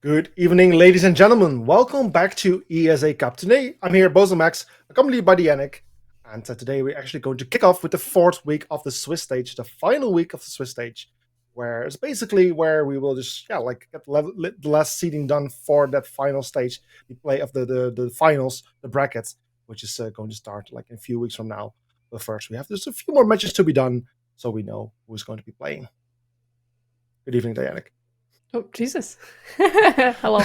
Good evening, ladies and gentlemen. Welcome back to ESA Cup. Today, I'm here, Max, accompanied by Yannick. And today, we're actually going to kick off with the fourth week of the Swiss stage, the final week of the Swiss stage, where it's basically where we will just, get the last seeding done for that final stage, the play of the finals, the brackets, which is going to start like in a few weeks from now. But first, we have just a few more matches to be done so we know who's going to be playing. Good evening, Yannick. Oh Jesus! Hello.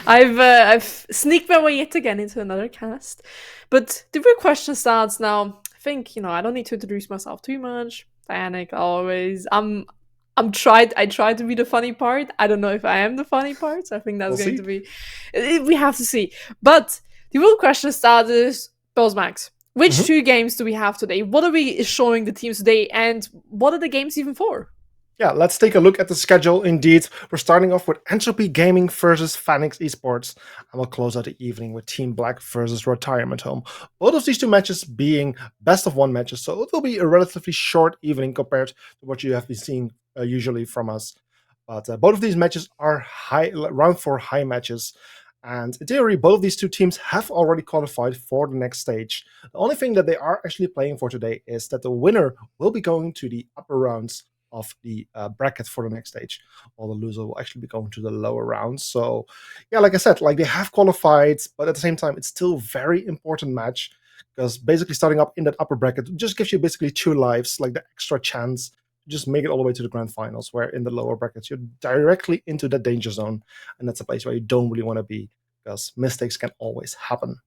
I've sneaked my way yet again into another cast, but the real question starts now. I think I don't need to introduce myself too much. Panic always. I tried to be the funny part. I don't know if I am the funny part. So I think that's We'll going see. to be. We have to see. But the real question starts is Max. Which Mhm. two games do we have today? What are we showing the teams today, and what are the games even for? Yeah, let's take a look at the schedule. Indeed, we're starting off with Entropy Gaming versus Phoenix Esports, and we'll close out the evening with Team Black versus Retirement Home. Both of these two matches being best of one matches, so it will be a relatively short evening compared to what you have been seeing usually from us. But both of these matches are round four high matches. And in theory, both of these two teams have already qualified for the next stage. The only thing that they are actually playing for today is that the winner will be going to the upper rounds of the bracket for the next stage, while the loser will actually be going to the lower rounds. So, yeah, like I said, like they have qualified, but at the same time, it's still a very important match because basically starting up in that upper bracket just gives you basically two lives, like the extra chance to just make it all the way to the grand finals. Where in the lower brackets, you're directly into the danger zone, and that's a place where you don't really want to be because mistakes can always happen.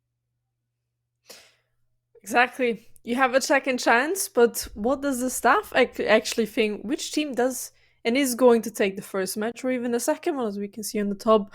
Exactly. You have a second chance, but what does the staff actually think? Which team does and is going to take the first match or even the second one, as we can see on the top?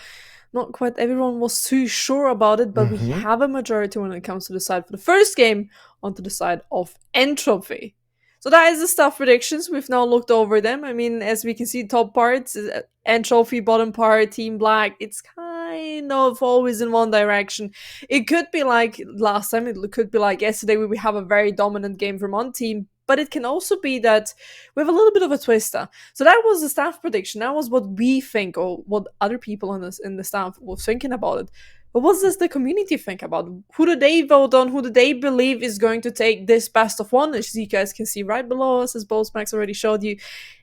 Not quite everyone was too sure about it, but we Mm-hmm. have a majority when it comes to the side for the first game onto the side of Entropy. So that is the staff predictions. We've now looked over them. I mean, as we can see, top parts, Entropy, bottom part, Team Black, it's kind of always in one direction. It could be like last time, it could be like yesterday, where we have a very dominant game from one team, but it can also be that we have a little bit of a twister. So that was the staff prediction. That was what we think, or what other people in the staff were thinking about it. But what does the community think about it? Who do they vote on? Who do they believe is going to take this best of one? As you guys can see right below us, as Max already showed you,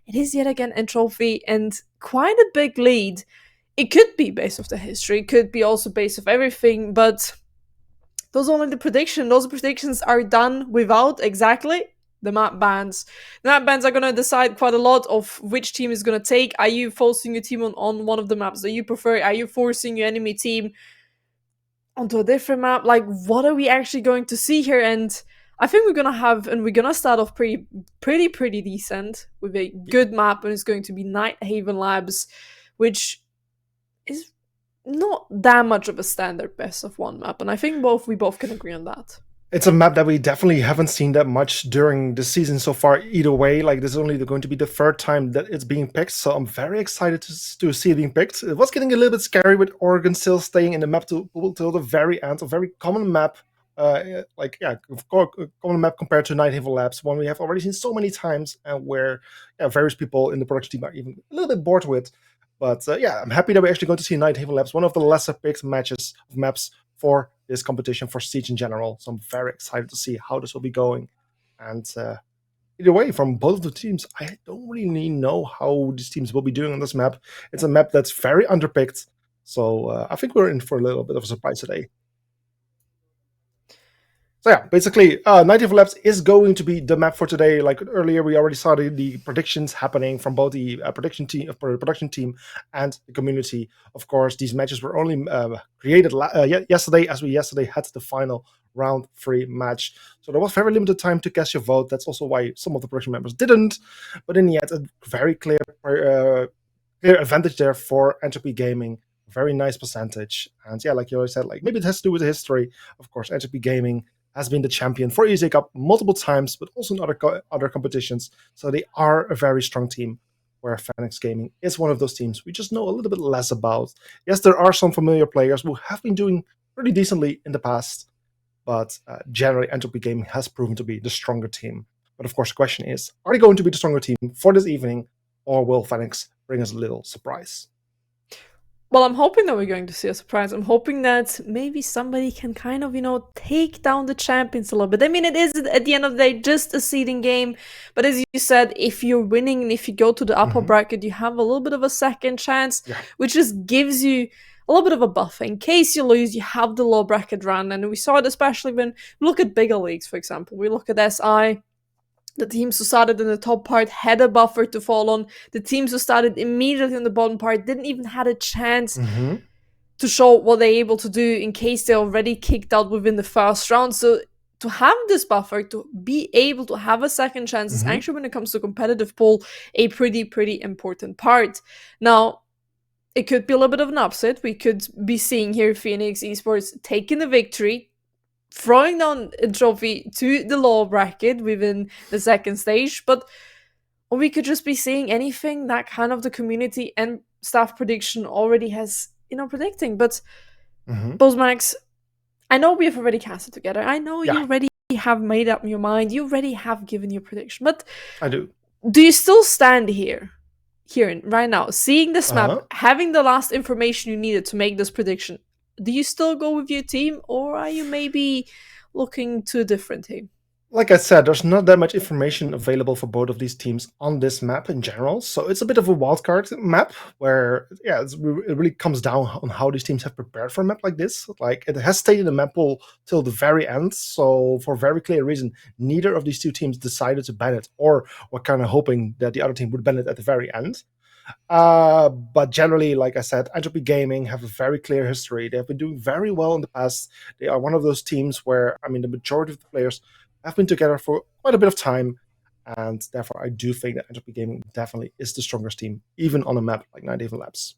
it is yet again Entropy, and quite a big lead. It could be based off the history, it could be also based off everything, but those are only the prediction. Those predictions are done without exactly the map bans. The map bans are going to decide quite a lot of which team is going to take. Are you forcing your team on one of the maps that you prefer? Are you forcing your enemy team onto a different map? Like, what are we actually going to see here? And I think we're gonna start off pretty decent with a good map, and it's going to be Night Haven Labs, which is not that much of a standard best of one map, and I think we both can agree on that. It's a map that we definitely haven't seen that much during the season so far either way. Like, this is only going to be the third time that it's being picked, so I'm very excited to see it being picked. It was getting a little bit scary with Oregon still staying in the map till the very end. A very common map, common map compared to Night Haven Labs, one we have already seen so many times, and where various people in the production team are even a little bit bored with. But I'm happy that we're actually going to see Night Haven Labs, one of the lesser picked matches of maps for this competition for Siege in general. So I'm very excited to see how this will be going. And either way, from both of the teams, I don't really know how these teams will be doing on this map. It's a map that's very underpicked. So I think we're in for a little bit of a surprise today. So yeah, basically, Night of Labs is going to be the map for today. Like earlier, we already saw the predictions happening from both the production team and the community. Of course, these matches were only created yesterday, as we yesterday had the final round 3 match. So there was very limited time to cast your vote. That's also why some of the production members didn't. But in the end, a very clear advantage there for Entropy Gaming. Very nice percentage. And yeah, like you always said, like maybe it has to do with the history. Of course, Entropy Gaming has been the champion for ESA Cup multiple times, but also in other competitions. So they are a very strong team. Where Phoenix Gaming is one of those teams we just know a little bit less about. Yes, there are some familiar players who have been doing pretty decently in the past, but generally Entropy Gaming has proven to be the stronger team. But of course, the question is, are they going to be the stronger team for this evening, or will Phoenix bring us a little surprise? Well, I'm hoping that we're going to see a surprise. I'm hoping that maybe somebody can kind of, take down the champions a little bit. I mean, it is at the end of the day just a seeding game. But as you said, if you're winning and if you go to the upper bracket, you have a little bit of a second chance, Yeah. which just gives you a little bit of a buffer. In case you lose, you have the low bracket run. And we saw it especially when we look at bigger leagues, for example. We look at SI. The teams who started in the top part had a buffer to fall on. The teams who started immediately on the bottom part didn't even had a chance to show what they're able to do in case they're already kicked out within the first round. So to have this buffer, to be able to have a second chance is actually, when it comes to competitive pool, a pretty important part. Now, it could be a little bit of an upset. We could be seeing here Phoenix Esports taking the victory, throwing down a trophy to the lower bracket within the second stage, or we could just be seeing anything that kind of the community and staff prediction already has, predicting. But Max, I know we have already cast it together. I know you already have made up your mind. You already have given your prediction. But I do. Do you still stand here right now, seeing this map, having the last information you needed to make this prediction? Do you still go with your team, or are you maybe looking to a different team? Like I said, there's not that much information available for both of these teams on this map in general. So it's a bit of a wildcard map where, it really comes down on how these teams have prepared for a map like this. Like, it has stayed in the map pool till the very end. So for a very clear reason, neither of these two teams decided to ban it, or were kind of hoping that the other team would ban it at the very end. But generally, like I said, Entropy Gaming have a very clear history. They have been doing very well in the past. They are one of those teams where, the majority of the players have been together for quite a bit of time, and therefore I do think that Entropy Gaming definitely is the strongest team, even on a map like Night Haven Labs.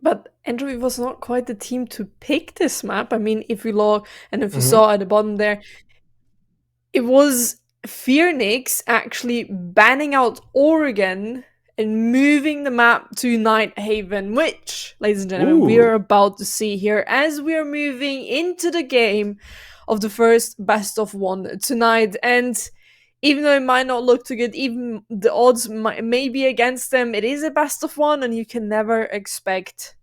But Entropy was not quite the team to pick this map. I mean, if we look, and if you saw at the bottom there, it was Phoenix actually banning out Oregon and moving the map to Night Haven, which, ladies and gentlemen, we are about to see here as we are moving into the game of the first best of one tonight. And even though it might not look too good, even the odds may be against them, it is a best of one, and you can never expect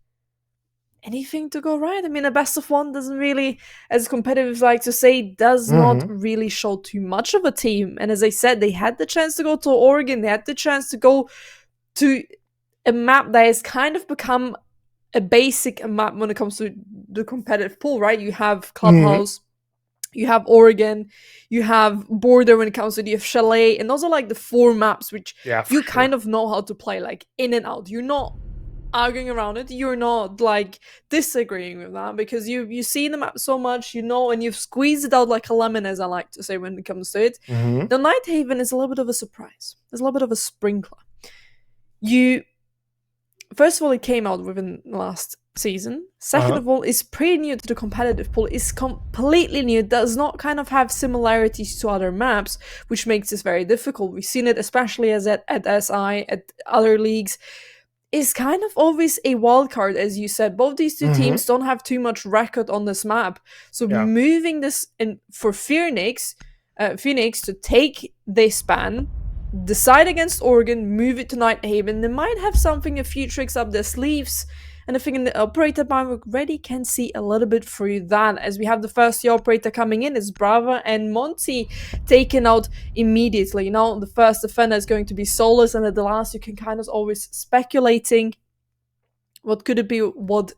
anything to go right. I mean, a best of one doesn't really, as competitors like to say, does not really show too much of a team. And as I said, they had the chance to go to Oregon, they had the chance to go to a map that has kind of become a basic map when it comes to the competitive pool, right? You have Clubhouse, you have Oregon, you have Border when it comes to the Chalet, and those are like the four maps which you kind of know how to play, like in and out. You're not arguing around it, you're not like disagreeing with that, because you've seen the map so much, and you've squeezed it out like a lemon, as I like to say when it comes to it. The Night Haven is a little bit of a surprise. There's a little bit of a sprinkler. First of all, it came out within the last season. Second of all, it's pretty new to the competitive pool. It's completely new. It does not kind of have similarities to other maps, which makes this very difficult. We've seen it especially as at SI, at other leagues. Is kind of always a wild card, as you said. Both these two teams don't have too much record on this map. So moving this in for Phoenix to take this ban, decide against Oregon, move it to Night Haven, they might have something, a few tricks up their sleeves. And I think in the operator ban, we already can see a little bit through that, as we have the first year operator coming in is Brava and Monty taken out immediately. Now the first defender is going to be Solus, and at the last you can kind of always speculating what could it be, what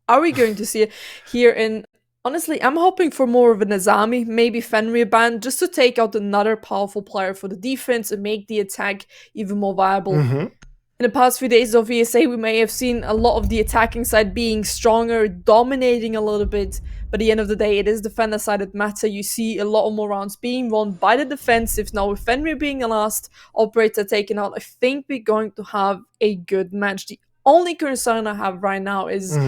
are we going to see here in. Honestly, I'm hoping for more of an Azami, maybe Fenrir ban, just to take out another powerful player for the defense and make the attack even more viable. In the past few days of ESA, we may have seen a lot of the attacking side being stronger, dominating a little bit, but at the end of the day, it is defender side that matter. You see a lot more rounds being won by the defensive. Now, with Fenrir being the last operator taken out, I think we're going to have a good match. The only concern I have right now is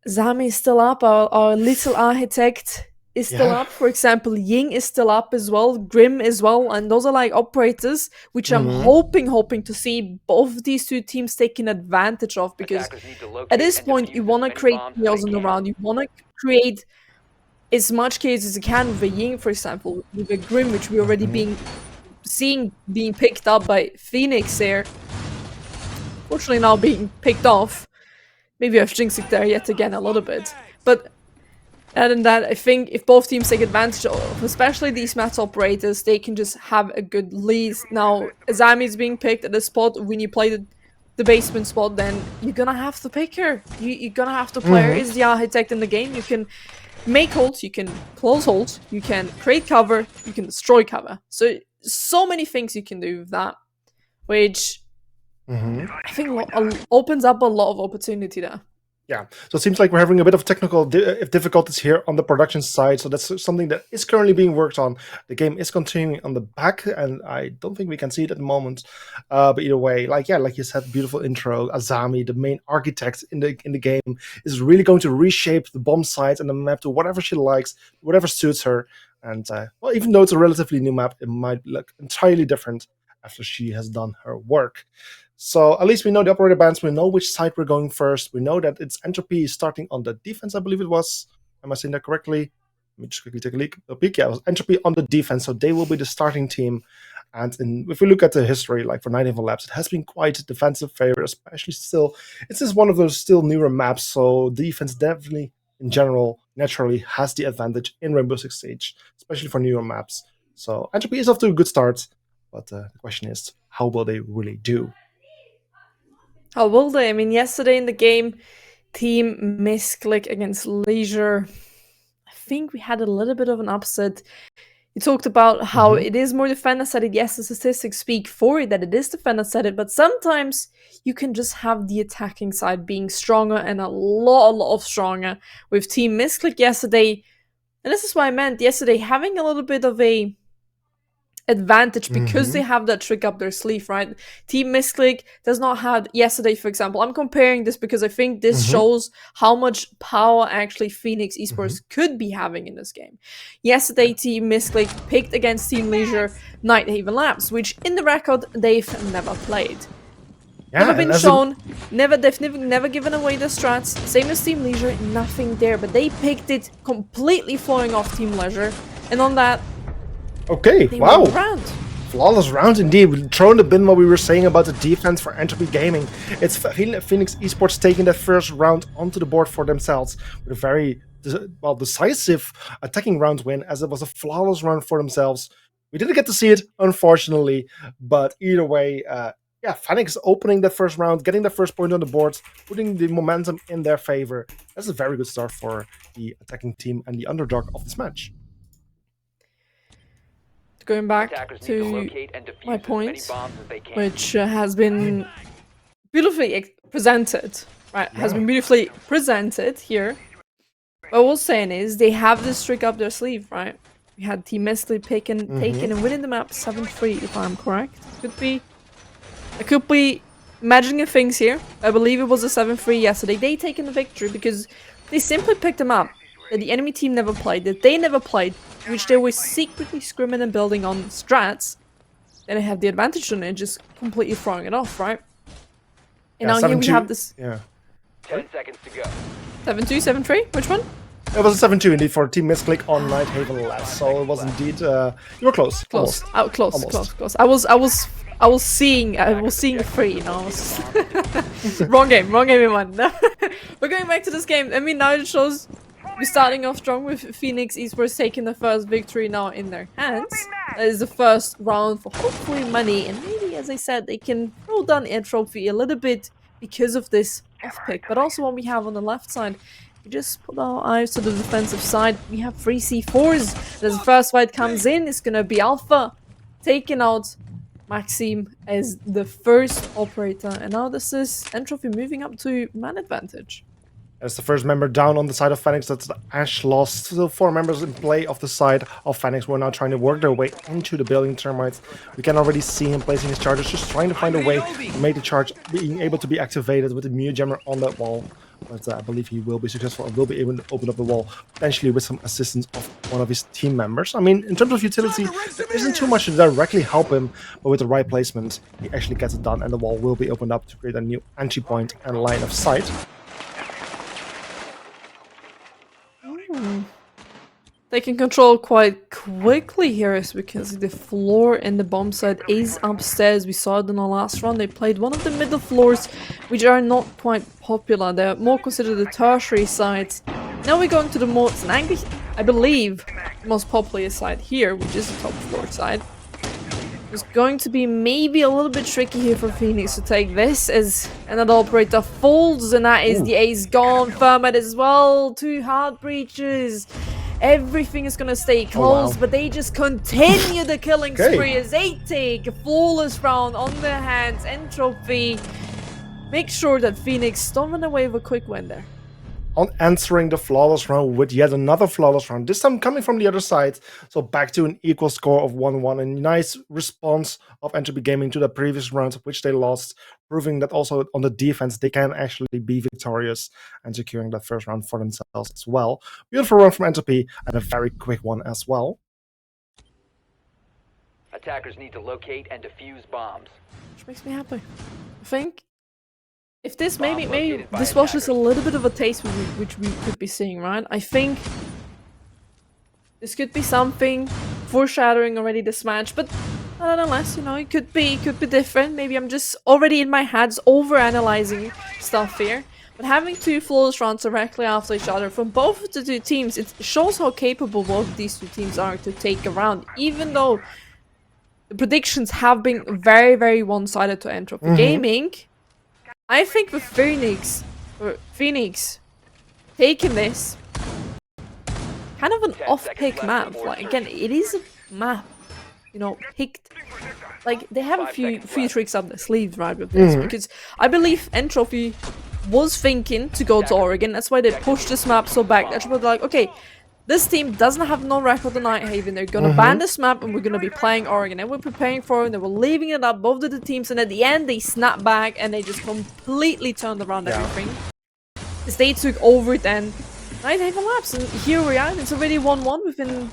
Zami is still up, our little architect is still up. For example, Ying is still up as well, Grim as well, and those are like operators which I'm hoping to see both these two teams taking advantage of, because at this point you want to create chaos in the round, you want to create as much chaos as you can with a Ying, for example, with a Grim, which we already being picked up by Phoenix here. unfortunately now being picked off. Maybe I've jinxed it there yet again a little bit. But other than that, I think if both teams take advantage of, especially these match operators, they can just have a good lead. Now, Azami is being picked at the spot. When you play the basement spot, then you're gonna have to pick her. You're gonna have to play her. Is the architect in the game? You can make holds, you can close holds, you can create cover, you can destroy cover. So many things you can do with that, which I think opens up a lot of opportunity there. Yeah, so it seems like we're having a bit of technical difficulties here on the production side. So that's something that is currently being worked on. The game is continuing on the back, and I don't think we can see it at the moment. But either way, like you said, beautiful intro. Azami, the main architect in the game, is really going to reshape the bomb sites and the map to whatever she likes, whatever suits her. And well, even though it's a relatively new map, it might look entirely different after she has done her work. So at least we know the operator bands, we know which side we're going first. We know that it's Entropy starting on the defense, I believe it was. Am I saying that correctly? Let me just quickly take a peek. Yeah, it was Entropy on the defense, so they will be the starting team. And if we look at the history, like for Night Haven Labs, it has been quite a defensive favor, especially still. It's just one of those still newer maps, so defense definitely, in general, naturally has the advantage in Rainbow Six Siege, especially for newer maps. So Entropy is off to a good start, but the question is, how will they really do? How will they? I mean, yesterday in the game, Team Misclick against Leisure, I think we had a little bit of an upset. You talked about how it is more defender-sided. Yes, the statistics speak for it, that it is defender-sided, but sometimes you can just have the attacking side being stronger and a lot stronger. With Team Misclick yesterday, and this is what I meant yesterday, having a little bit of a advantage because they have that trick up their sleeve, right? Team Misclick does not have yesterday, for example. I'm comparing this because I think this shows how much power actually Phoenix Esports could be having in this game. Yesterday, Team Misclick picked against Team Leisure Night Haven Labs, which in the record they've never played. Yeah, never been shown, they've never given away the strats. Same as Team Leisure, nothing there, but they picked it completely flowing off Team Leisure, and on that, okay, wow. Flawless round indeed. We throw in the bin what we were saying about the defense for Entropy Gaming. It's Phoenix Esports taking that first round onto the board for themselves with a very decisive attacking round win, as it was a flawless round for themselves. We didn't get to see it, unfortunately, but either way, Phoenix opening that first round, getting the first point on the board, putting the momentum in their favor. That's a very good start for the attacking team and the underdog of this match. Going back to my point, which has been beautifully presented, right? Has been beautifully presented here. What I was saying is they have this trick up their sleeve, right? We had Team Mestley taken and winning the map 7-3, if I'm correct. I could be imagining things here. I believe it was a 7-3 yesterday. They taken the victory because they simply picked them up that the enemy team never played, that they never played, which they were secretly scrimming and building on strats. Then they have the advantage on it, just completely throwing it off, right? And now here we have this. Yeah. 10 seconds to go. 7-2, 7-3? Which one? It was a 7-2 indeed for Team Misclick on Night Haven Labs. So it was indeed you were close. Close. Close. I was seeing 3, you know. wrong game in one. We're going back to this game. I mean, now it shows we're starting off strong with Phoenix Esports taking the first victory now in their hands. That is the first round for hopefully money, and maybe, as I said, they can throw down a trophy a little bit because of this off pick. But also what we have on the left side, we just put our eyes to the defensive side. We have 3 C4s. As the first fight comes in, it's gonna be Alpha taking out Maxime as the first operator, and now this is Entropy moving up to man advantage. As the first member down on the side of Phoenix, that's the Ash lost. Still 4 members in play of the side of Phoenix who are now trying to work their way into the building termites. We can already see him placing his charges, just trying to find a way to make the charge being able to be activated with the Mute Jammer on that wall. But I believe he will be successful and will be able to open up the wall, potentially with some assistance of one of his team members. I mean, in terms of utility, there isn't too much to directly help him, but with the right placement, he actually gets it done, and the wall will be opened up to create a new entry point and line of sight. Taking control quite quickly here is because the floor in the bomb site is upstairs. We saw it in the last round. They played one of the middle floors, which are not quite popular. They're more considered the tertiary sites. Now we're going to the most, and I believe, the most popular side here, which is the top floor side. It's going to be maybe a little bit tricky here for Phoenix to take this as another operator folds, and that is the ace gone. Thermite as well. 2 heart breaches. Everything is gonna stay close, but they just continue the killing spree as they take a flawless round on their hands. Entropy, make sure that Phoenix don't run away with a quick win there. On answering the flawless round with yet another flawless round, this time coming from the other side. So back to an equal score of 1-1. A nice response of Entropy Gaming to the previous round, which they lost, proving that also on the defense they can actually be victorious and securing that first round for themselves as well. Beautiful run from Entropy and a very quick one as well. Attackers need to locate and defuse bombs. Which makes me happy. I think if this maybe this was just a little bit of a taste which we could be seeing, right? I think this could be something foreshadowing already this match, but nonetheless, you know, it could be different. Maybe I'm just already in my head over-analyzing stuff here. But having 2 flawless rounds directly after each other from both of the 2 teams, it shows how capable both of these 2 teams are to take a round, even though the predictions have been very, very one-sided to Entropy Gaming. I think with Phoenix taking this, kind of an off-pick map. Like, again, it is a map, you know, picked. Like, they have a few tricks up their sleeves, right, with this, because I believe Entropy was thinking to go to Oregon. That's why they pushed this map so back. They're like, okay, this team doesn't have no record on Nighthaven. They're gonna ban this map and we're gonna be playing Oregon. And we're preparing for it, and they were leaving it up, both of the teams, and at the end they snapped back and they just completely turned around everything. As they took over then Nighthaven Labs, and here we are. It's already 1-1 within.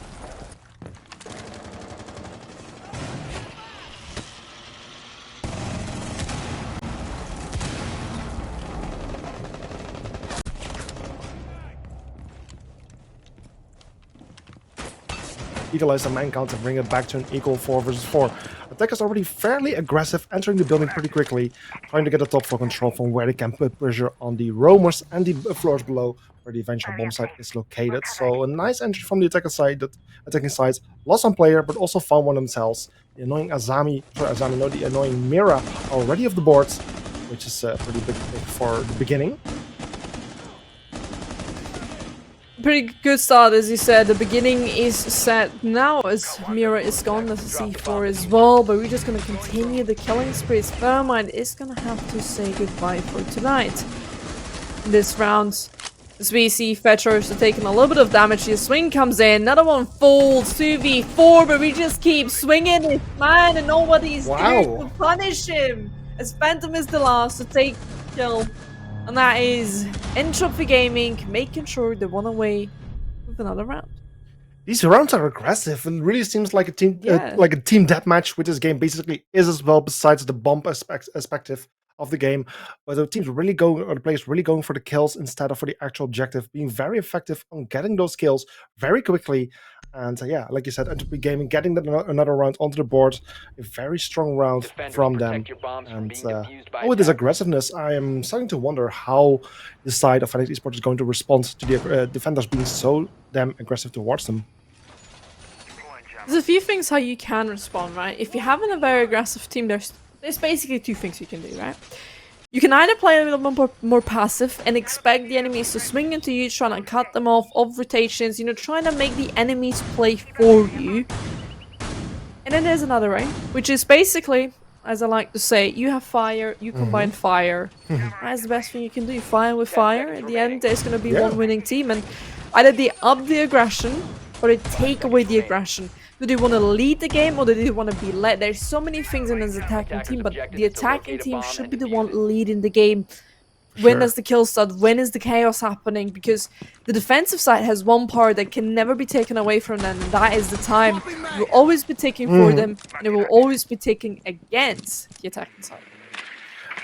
Utilize the man count and bring it back to an equal 4 versus 4. Attackers already fairly aggressive, entering the building pretty quickly, trying to get the top floor control from where they can put pressure on the roamers and the floors below where the eventual bomb site is located. So a nice entry from the attacking side, lost on player, but also found one themselves. The annoying the annoying Mira already off the board, which is pretty big for the beginning. Pretty good start, as you said. The beginning is set now as Mira is gone. There's a C4 as well, but we're just gonna continue the killing spree. Thermite is gonna have to say goodbye for tonight. In this round, as we see Fetchers are taking a little bit of damage. The swing comes in, another one folds, 2v4, but we just keep swinging his man and nobody's there to punish him. As Phantom is the last to take kill. And that is Entropy Gaming making sure they won away with another round. These rounds are aggressive and really seems like a team deathmatch, which this game basically is as well, besides the bomb perspective of the game. But the teams really the players really going for the kills instead of for the actual objective, being very effective on getting those kills very quickly. And yeah, like you said, Entropy Gaming getting another round onto the board, a very strong round from them. And with this aggressiveness, I am starting to wonder how the side of Phoenix Esports is going to respond to the defenders being so damn aggressive towards them. There's a few things how you can respond, right? If you're having a very aggressive team, there's basically 2 things you can do, right? You can either play a little bit more passive and expect the enemies to swing into you, trying to cut them off rotations, you know, trying to make the enemies play for you. And then there's another way, which is basically, as I like to say, you have fire, you combine fire. That's the best thing you can do. Fire with fire. At the end, there's going to be one winning team, and either they up the aggression or they take away the aggression. Do they want to lead the game or do they want to be led? There's so many things in this attacking team, but the attacking team should be the one leading the game. When does the kill start? When is the chaos happening? Because the defensive side has one part that can never be taken away from them, and that is the time. It will always be taken for them, and it will always be taken against the attacking side.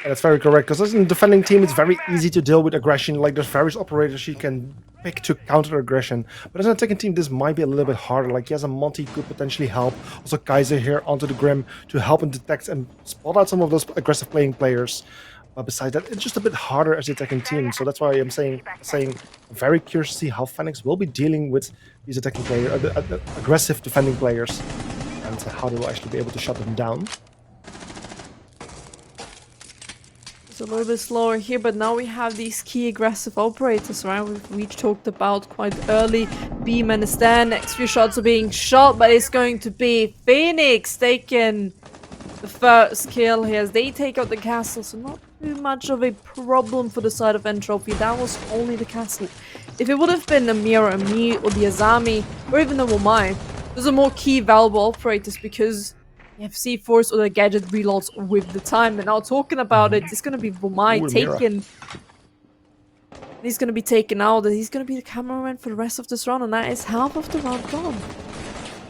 And that's very correct, because as a defending team, it's very easy to deal with aggression. Like, there's various operators you can pick to counter aggression. But as an attacking team, this might be a little bit harder. Like, yes, a Monty could potentially help. Also, Kaiser here onto the Grim to help and detect and spot out some of those aggressive playing players. But besides that, it's just a bit harder as the attacking team. So that's why I'm saying I'm very curious to see how Phoenix will be dealing with these attacking players, aggressive defending players, and how they will actually be able to shut them down. It's a little bit slower here, but now we have these key aggressive operators, right? We talked about quite early. B-man is there. Next few shots are being shot, but it's going to be Phoenix taking the first kill here as they take out the castle. So not too much of a problem for the side of Entropy. That was only the castle. If it would have been a Mira, a Me, or the Azami, or even the Womai, those are more key valuable operators because you have C4s or the gadget reloads with the time. And now talking about it, it's going to be Womai taken. He's going to be taken out, and he's going to be the cameraman for the rest of this round, and that is half of the round gone.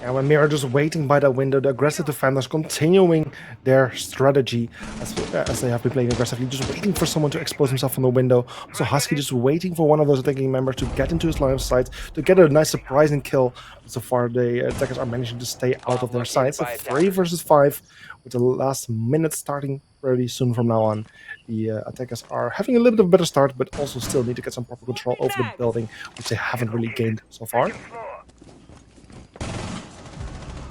And when Mira just waiting by that window, the aggressive defenders continuing their strategy as they have been playing aggressively, just waiting for someone to expose himself from the window. Also, Husky just waiting for one of those attacking members to get into his line of sight to get a nice surprising kill. So far, the attackers are managing to stay out of their sights. So 3 versus 5 with the last minute starting pretty soon from now on. The attackers are having a little bit of a better start, but also still need to get some proper control over the building, which they haven't really gained so far.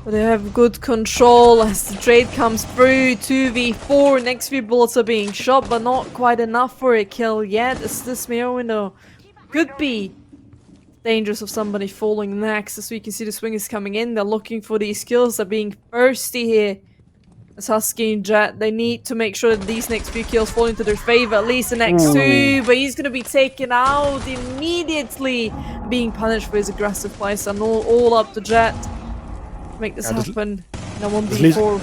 But they have good control as the trade comes through. 2v4. Next few bullets are being shot, but not quite enough for a kill yet. As this mirror window could be dangerous of somebody falling next. As we can see, the swingers coming in. They're looking for these kills. They're being thirsty here. As Husky and Jet, they need to make sure that these next few kills fall into their favor. At least the next two. But he's going to be taken out immediately. Being punished for his aggressive play. So all up to Jet. Make this happen. No 1v4.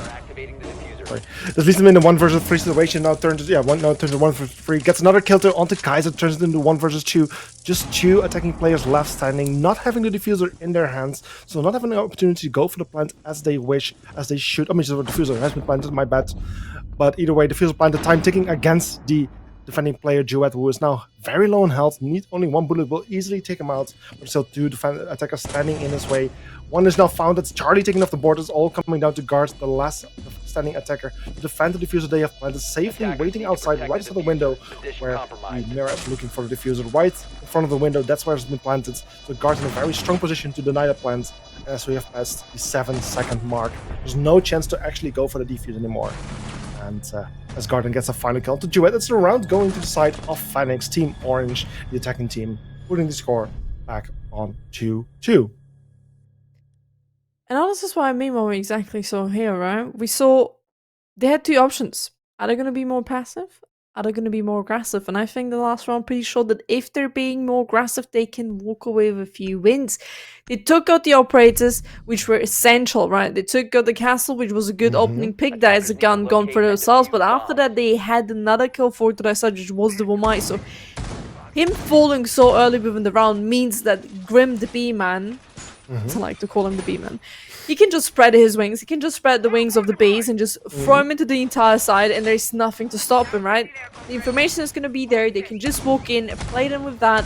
This leaves him in the 1 versus 3 situation. Now turns to 1 versus 3. Gets another kill onto Kaiser. Turns it into 1 versus 2. Just 2 attacking players left standing, not having the diffuser in their hands, so not having the opportunity to go for the plant as they wish, as they should. I mean, the diffuser has been planted, my bad. But either way, the diffuser planted, time ticking against the defending player Duet, who is now very low in health. Needs only 1 bullet, will easily take him out. But still 2 attackers standing in his way. 1 is now found. It's Charlie taking off the board. It's all coming down to guards the last standing attacker to defend the diffuser they have planted, safely waiting outside right outside the window where the Mira is looking for the diffuser right in front of the window. That's where it's been planted. So guards in a very strong position to deny the plant as we have passed the 7-second mark. There's no chance to actually go for the defuse anymore. And as Garden gets a final kill to Duet, it's the round going to the side of Phoenix, Team Orange, the attacking team, putting the score back on 2-2. And this is what I mean when we exactly saw here, right? We saw they had 2 options. Are they going to be more passive? Are they going to be more aggressive? And I think the last round pretty showed that if they're being more aggressive, they can walk away with a few wins. They took out the operators, which were essential, right? They took out the castle, which was a good opening pick. That is a gun gone for themselves. But after that, they had another kill for to their side, which was the Womai. So him falling so early within the round means that Grim the B-man, I like to call him the B-man, he can just spread his wings. He can just spread the wings of the base and just throw him into the entire side, and there's nothing to stop him, right? The information is going to be there. They can just walk in and play them with that.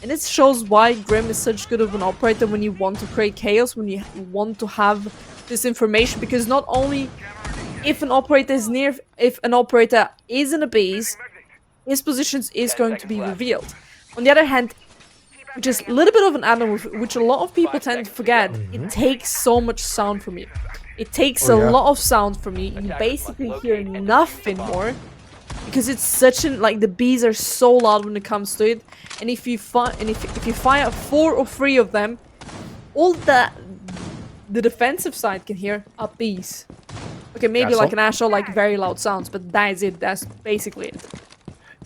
And it shows why Grim is such good of an operator when you want to create chaos, when you want to have this information. Because not only if an operator is near, if an operator is in a base, his positions is going to be revealed. On the other hand, which is a little bit of an add-on, which a lot of people tend to forget. It takes so much sound from you. It takes a lot of sound from you. You basically hear nothing more because it's such an the bees are so loud when it comes to it. And if you if you fire 4 or 3 of them, all that the defensive side can hear are bees. Okay, maybe like an Asher, very loud sounds, but that is it. That's basically it.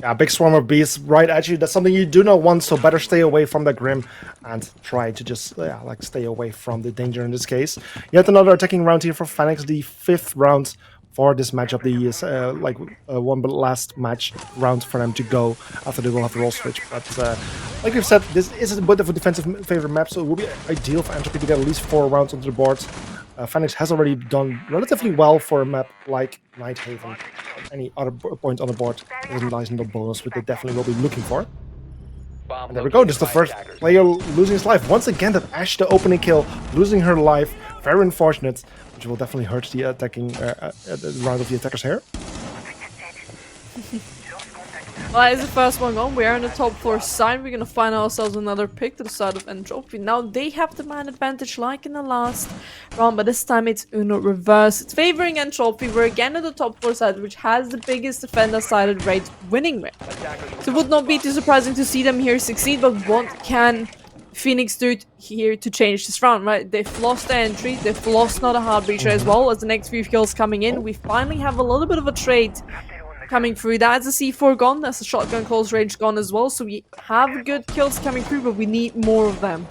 Yeah, big swarm of bees right at you. That's something you do not want, so better stay away from the Grim and try to just stay away from the danger in this case. Yet another attacking round here for Phoenix, the 5th round for this matchup. The one but last match round for them to go after they will have the roll switch. But like we've said, this is a bit of a defensive favorite map, so it will be ideal for Entropy to get at least 4 rounds onto the board. Phoenix has already done relatively well for a map like Night Haven. At any other point on the board is a nice little bonus, which they definitely will be looking for. Bomb And there we go, this is the located by first attackers. player losing his life. Once again, that Ash, the opening kill, losing her life. Very unfortunate, which will definitely hurt the attacking round of the attackers here. Well, as the first one gone, we are in the top 4 side. We're gonna find ourselves another pick to the side of Entropy. Now they have the man advantage like in the last round, but this time it's Uno reverse. It's favoring Entropy. We're again in the top 4 side, which has the biggest defender sided rate winning with. So it would not be too surprising to see them here succeed, but what can Phoenix do here to change this round, right? They've lost the entry, they've lost another hard breacher as well as the next few kills coming in. We finally have a little bit of a trade coming through. That's a C4 gone, that's a shotgun close range gone as well, so we have good kills coming through, but we need more of them.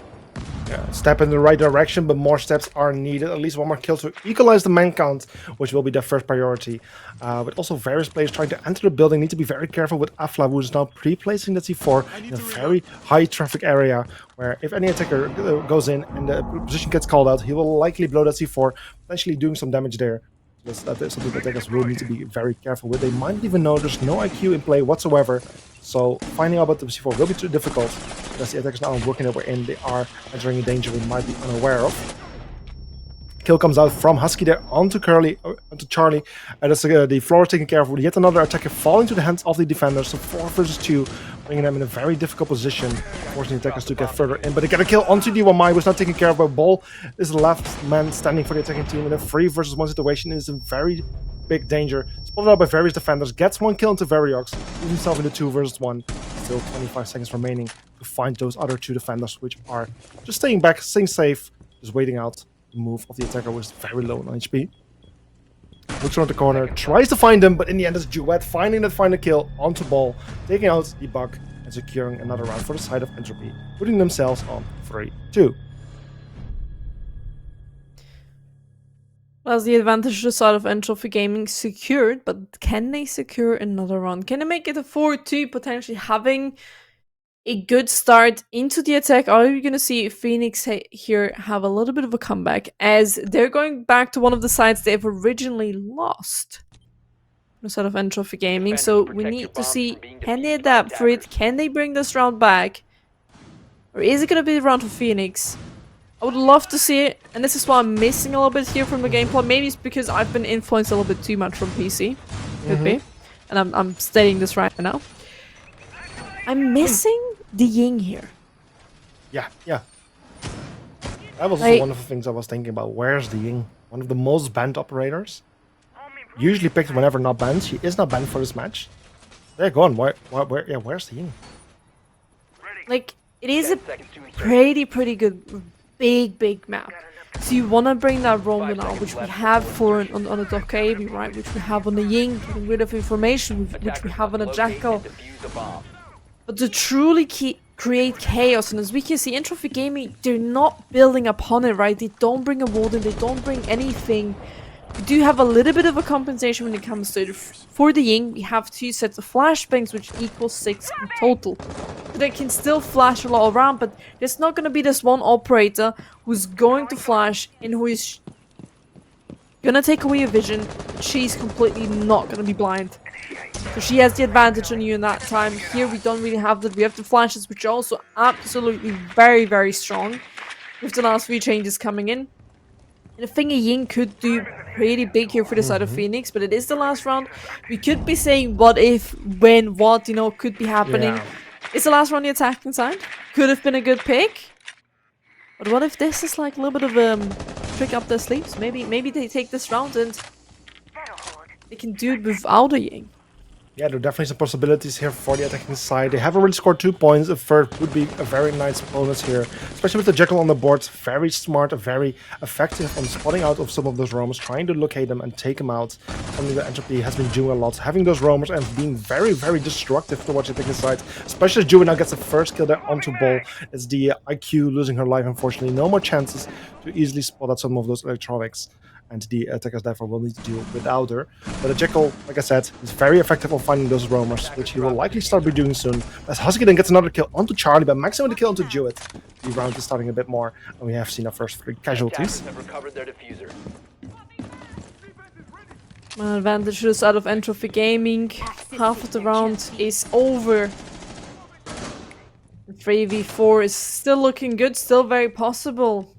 Yeah, step in the right direction, but more steps are needed. At least one more kill to equalize the man count, which will be their first priority. But also various players trying to enter the building need to be very careful with Afla, who is now pre-placing the C4 in a very high traffic area, where if any attacker goes in and the position gets called out, he will likely blow that C4, potentially doing some damage there. That is something that attackers will need to be very careful with. They might even know there's no IQ in play whatsoever, so finding out about the C4 will be too difficult, because the attackers now are working their way in. They are entering a danger we might be unaware of. Kill comes out from Husky there onto Charlie, and that's the floor taken care of with yet another attacker falling to the hands of the defenders. So 4 versus 2, bringing them in a very difficult position, forcing the attackers to get further in. But they get a kill onto the Wamai, who is not taken care of by Ball. Is the left man standing for the attacking team in a 3 versus 1 situation. Is in very big danger. Spotted out by various defenders, gets 1 kill into Variox, leaves himself in the 2 versus 1. Still 25 seconds remaining to find those other 2 defenders, which are just staying back, staying safe, just waiting out. Move of the attacker was very low on HP. Looks around the corner, tries to find him, but in the end it's Duet finding that final kill onto Ball, taking out the Buck and securing another round for the side of Entropy, putting themselves on 3-2. Well, the advantage to the side of Entropy Gaming secured, but can they secure another round? Can they make it a 4-2, potentially having a good start into the attack? Are we going to see Phoenix here have a little bit of a comeback, as they're going back to one of the sides they've originally lost instead of Entropy Gaming? So we need to see, can they adapt for it? Can they bring this round back? Or is it going to be the round for Phoenix? I would love to see it, and this is why I'm missing a little bit here from the gameplay. Maybe it's because I've been influenced a little bit too much from PC. Could be. And I'm stating this right now. I'm missing the Ying here. Yeah. That was also one of the things I was thinking about. Where's the Ying? One of the most banned operators. Usually picked whenever not banned. She is not banned for this match. They're gone. Where's the Ying? Like, it is a pretty good, big map. So you want to bring that Roman out, which we have on the Dock AB, right? Which we have on the Ying, getting rid of information, which we have on the Jackal. But to truly create chaos, and as we can see, Entropy Gaming, they're not building upon it, right? They don't bring a Warden, they don't bring anything. We do have a little bit of a compensation when it comes to it. For the Ying, we have 2 sets of flashbangs, which equals 6 in total. So they can still flash a lot around, but there's not going to be this one operator who's going to flash and who is gonna take away your vision. She's completely not gonna be blind. So she has the advantage on you in that time. Here we don't really have that. We have the flashes, which are also absolutely very strong, with the last 3 changes coming in. And I think a Ying could do pretty big here for the side of Phoenix, but it is the last round. We could be saying what if, when, what, you know, could be happening. Yeah. It's the last round the attacking side. Could have been a good pick. But what if this is like a little bit of a trick up their sleeves? Maybe they take this round and they can do it without a Ying. Yeah, there are definitely some possibilities here for the attacking side. They have already scored 2 points. A third would be a very nice bonus here, especially with the Jekyll on the board. Very smart, very effective on spotting out of some of those roamers, trying to locate them and take them out. Something that Entropy has been doing a lot, having those roamers and being very destructive towards the attacking side. Especially as Juve now gets the first kill there onto Ball. It's the IQ losing her life, unfortunately. No more chances to easily spot out some of those electronics. And the attackers therefore will need to deal without her. But the Jekyll, like I said, is very effective on finding those roamers, which he will likely start be doing soon. As Husky then gets another kill onto Charlie, but maximum the kill onto Jewett. the round is starting a bit more, and we have seen our first 3 casualties. Attackers have recovered their diffuser. Advantages out of Entropy Gaming. Half of the round is over. 3v4 is still looking good, still very possible.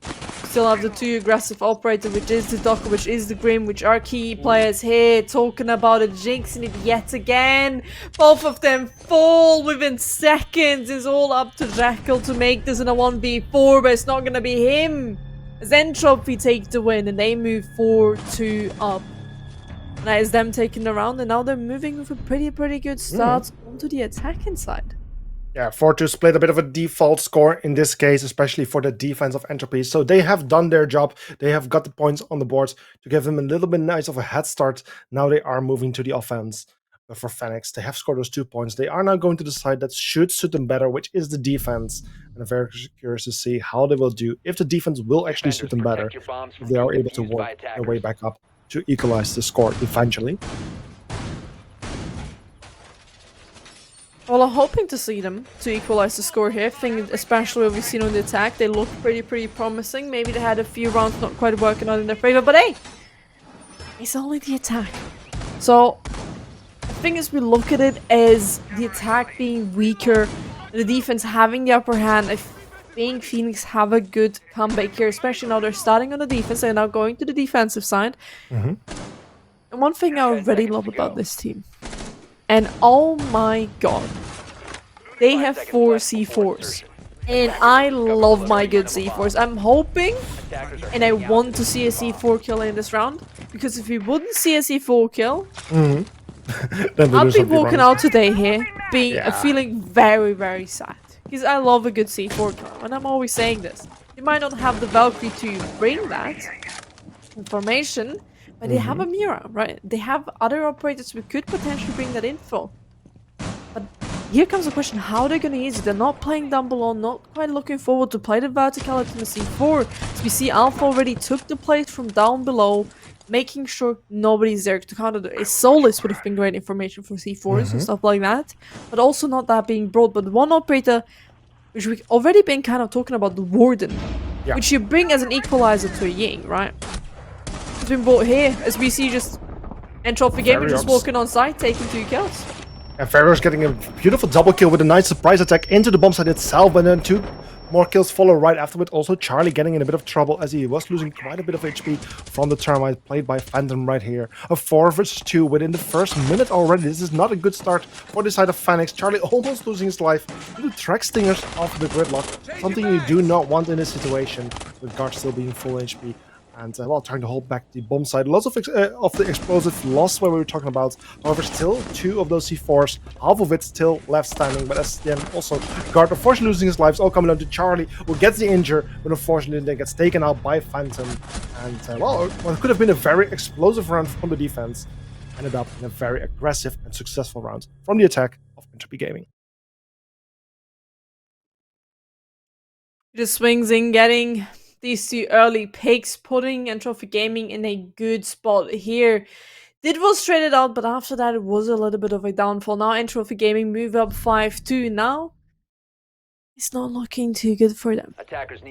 Still have the 2 aggressive operator, which is the Docker, which is the Grim, which are key players here, talking about it, jinxing it yet again. Both of them fall within seconds. It's all up to Jackal to make this in a 1v4, but it's not gonna be him. As Entropy take the win, and they move 4-2 up. And that is them taking the round, and now they're moving with a pretty good start onto the attacking side. Yeah, 4-2 split, a bit of a default score in this case, especially for the defense of Entropy. So they have done their job. They have got the points on the board to give them a little bit nice of a head start. Now they are moving to the offense. But for Phoenix, they have scored those 2 points. They are now going to the side that should suit them better, which is the defense. And I'm very curious to see how they will do, if the defense will actually suit them better, if they are able to work their way back up to equalize the score eventually. Well, I'm hoping to see them to equalize the score here. I think especially what we've seen on the attack, they look pretty promising. Maybe they had a few rounds not quite working out in their favor, but hey! It's only the attack. So, the thing is, we look at it as the attack being weaker, the defense having the upper hand. I think Phoenix have a good comeback here, especially now they're starting on the defense. They're now going to the defensive side. And one thing I really love about this team, and oh my god, they have 4 C4s. And I love my good C4s. I'm hoping, and I want to see a C4 kill in this round. Because if we wouldn't see a C4 kill, I'd be walking out today here, feeling very sad. Because I love a good C4 kill, and I'm always saying this. You might not have the Valkyrie to bring that information, but they have a Mira, right? They have other operators who could potentially bring that info. But here comes the question, how they're gonna use it. They're not playing down below, not quite looking forward to play the verticality in the C4. So we see Alpha already took the place from down below, making sure nobody's there to counter it. A Solus would have been great information for C4s and stuff like that. But also not that being brought. But one operator, which we've already been kind of talking about, the Warden. Yeah. Which you bring as an equalizer to a Ying, right? It's been brought here, as we see just Entropy Gaming just walking on site, taking 2 kills. And Ferrer's getting a beautiful double kill with a nice surprise attack into the bomb site itself, and then 2 more kills follow right afterward. Also, Charlie getting in a bit of trouble as he was losing quite a bit of HP from the Termite played by Phantom right here. A 4 versus 2 within the first minute already. This is not a good start for the side of Phoenix. Charlie almost losing his life to the track stingers off the gridlock. Something you do not want in this situation, with guard still being full HP. And well, trying to hold back the bomb side. Lots of the explosive loss where we were talking about. However, still 2 of those C4s, half of it still left standing. But as then also guard, unfortunately losing his lives, all coming down to Charlie, who gets the injury, but unfortunately then gets taken out by Phantom. And well, what could have been a very explosive round from the defense ended up in a very aggressive and successful round from the attack of Entropy Gaming. Just swings in, getting these 2 early picks, putting Entropy Gaming in a good spot here. Did was traded out, but after that it was a little bit of a downfall. Now Entropy Gaming move up 5-2. Now it's not looking too good for them.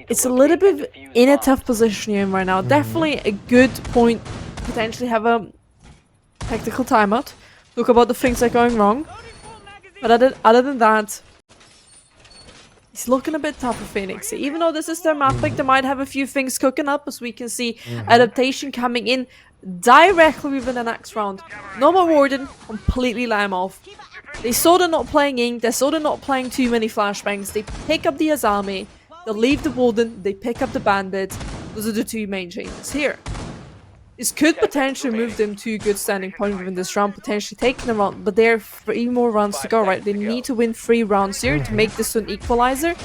It's a little bit in a tough position here right now. Definitely a good point. Potentially have a tactical timeout. Talk about the things that are going wrong. But other than that, it's looking a bit tough for Phoenix. Even though this is their map pick, they might have a few things cooking up, as we can see adaptation coming in directly within the next round. No more Warden, completely lime off. They saw they're not playing Ink, they saw they're not playing too many flashbangs. They pick up the Azami, they leave the Warden, they pick up the Bandit. Those are the 2 main changes here. This could potentially move them to a good standing point within this round, potentially taking them out, but there are 3 more rounds to go, right? They need to win 3 rounds here to make this an equalizer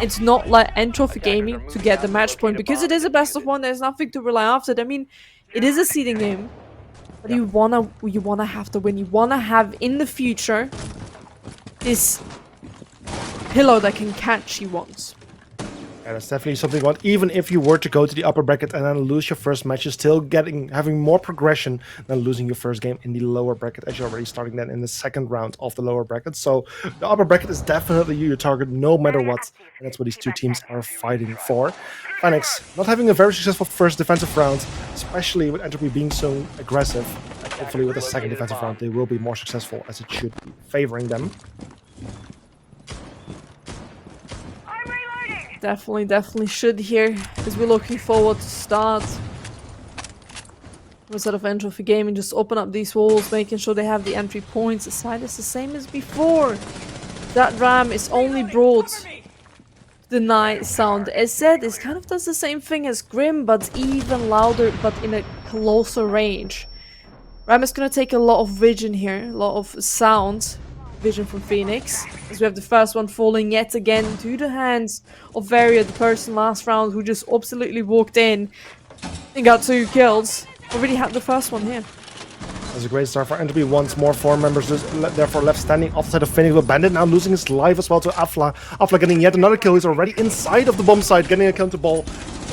and to not let Entropy Gaming to get the match point, because it is a best of 1, there's nothing to rely after. I mean, it is a seeding game, but you wanna have to win. You wanna have in the future this pillow that can catch you once. Yeah, that's definitely something you want. Even if you were to go to the upper bracket and then lose your first match, you're still having more progression than losing your first game in the lower bracket, as you're already starting then in the second round of the lower bracket. So the upper bracket is definitely your target no matter what. And that's what these two teams are fighting for. Phoenix not having a very successful first defensive round, especially with Entropy being so aggressive. Hopefully with the second defensive round they will be more successful, as it should be favoring them. Definitely should here, as we're looking forward to start. Instead of Entropy Gaming, just open up these walls, making sure they have the entry points. The side is the same as before. That ram is only brought to the night sound. As said, this kind of does the same thing as Grim, but even louder, but in a closer range. Ram is gonna take a lot of vision here, a lot of sound vision from Phoenix, as we have the first one falling yet again to the hands of Varia, the person last round who just absolutely walked in and got 2 kills. Already had the first one here. That's a great start for Entropy. Once more, 4 members therefore left standing offside of Phoenix, with Bandit now losing his life as well to Afla. Afla getting yet another kill. He's already inside of the bomb site, getting a counter ball.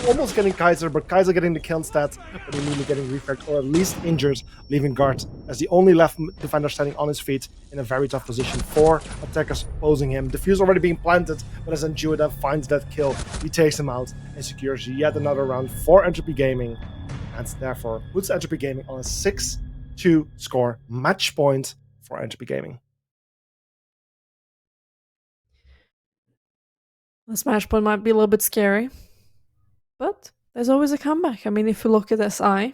Almost getting Kaiser, but Kaiser getting the kill stats, but immediately getting refragged or at least injured, leaving Guard as the only left defender standing on his feet in a very tough position. 4 attackers opposing him. Defuse already being planted, but as Enjuda finds that kill, he takes him out and secures yet another round for Entropy Gaming, and therefore puts Entropy Gaming on a 6-2 score, match point for Entropy Gaming. This match point might be a little bit scary, but there's always a comeback. I mean, if you look at SI, I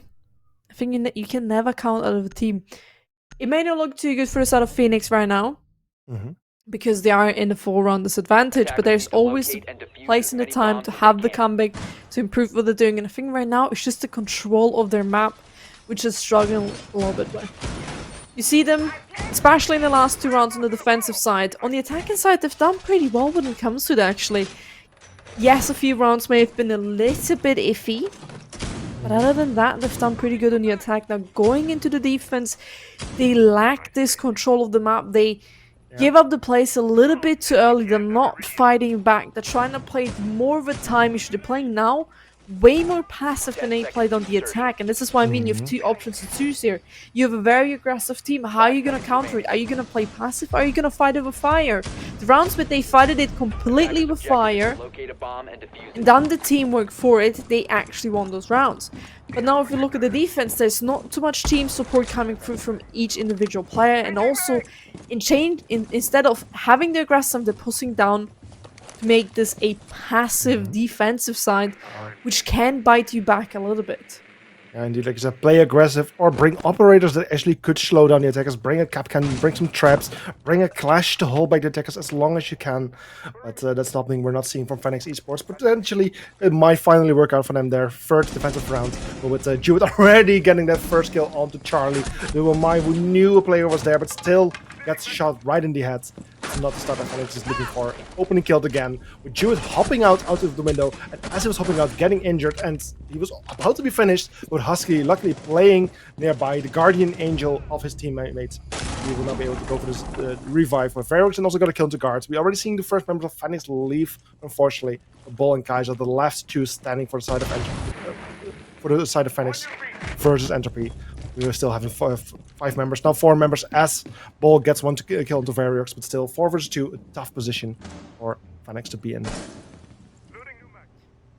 think you can never count out of a team. It may not look too good for the side of Phoenix right now, because they are in a 4-round disadvantage, but there's always a place in the time to have the comeback, to improve what they're doing, and I think right now it's just the control of their map, which is struggling a little bit with. You see them, especially in the last 2 rounds on the defensive side. On the attacking side, they've done pretty well when it comes to that, actually. Yes, a few rounds may have been a little bit iffy, but other than that, they've done pretty good on the attack. Now, going into the defense, they lack this control of the map. They give up the place a little bit too early. They're not fighting back. They're trying to play more of a time issue. They're playing now way more passive than they played on the attack, and this is why I mean you have 2 options to choose here. You have a very aggressive team. How are you going to counter it? Are you going to play passive? Or are you going to fight it with fire? The rounds where they fighted it completely with fire and done the teamwork for it, they actually won those rounds. But now if you look at the defense, there's not too much team support coming through from each individual player, and also instead of having the aggressive, they're pushing down to make this a passive defensive side, which can bite you back a little bit. Yeah, indeed, like you said, play aggressive or bring operators that actually could slow down the attackers. Bring a cap cannon, bring some traps, bring a clash to hold back the attackers as long as you can. But that's something we're not seeing from Phoenix Esports. Potentially, it might finally work out for them, their 3rd defensive round. But with Jewett already getting that first kill onto Charlie, who knew a player was there, but still gets shot right in the head. It's not the start that Phoenix is looking for. Opening killed again, with Jewett hopping out of the window, and as he was hopping out, getting injured, and he was about to be finished, with Husky luckily playing nearby, the guardian angel of his teammates. He will not be able to go for this revive, with Varrox and also got a kill to guards. We already seen the first members of Phoenix leave, unfortunately. Ball and Kaiser, the last 2 standing for the side of Phoenix versus Entropy. We are still having 5 members, now 4 members, as Ball gets 1 to kill into Variox, but still 4 versus 2, a tough position for Phoenix to be in.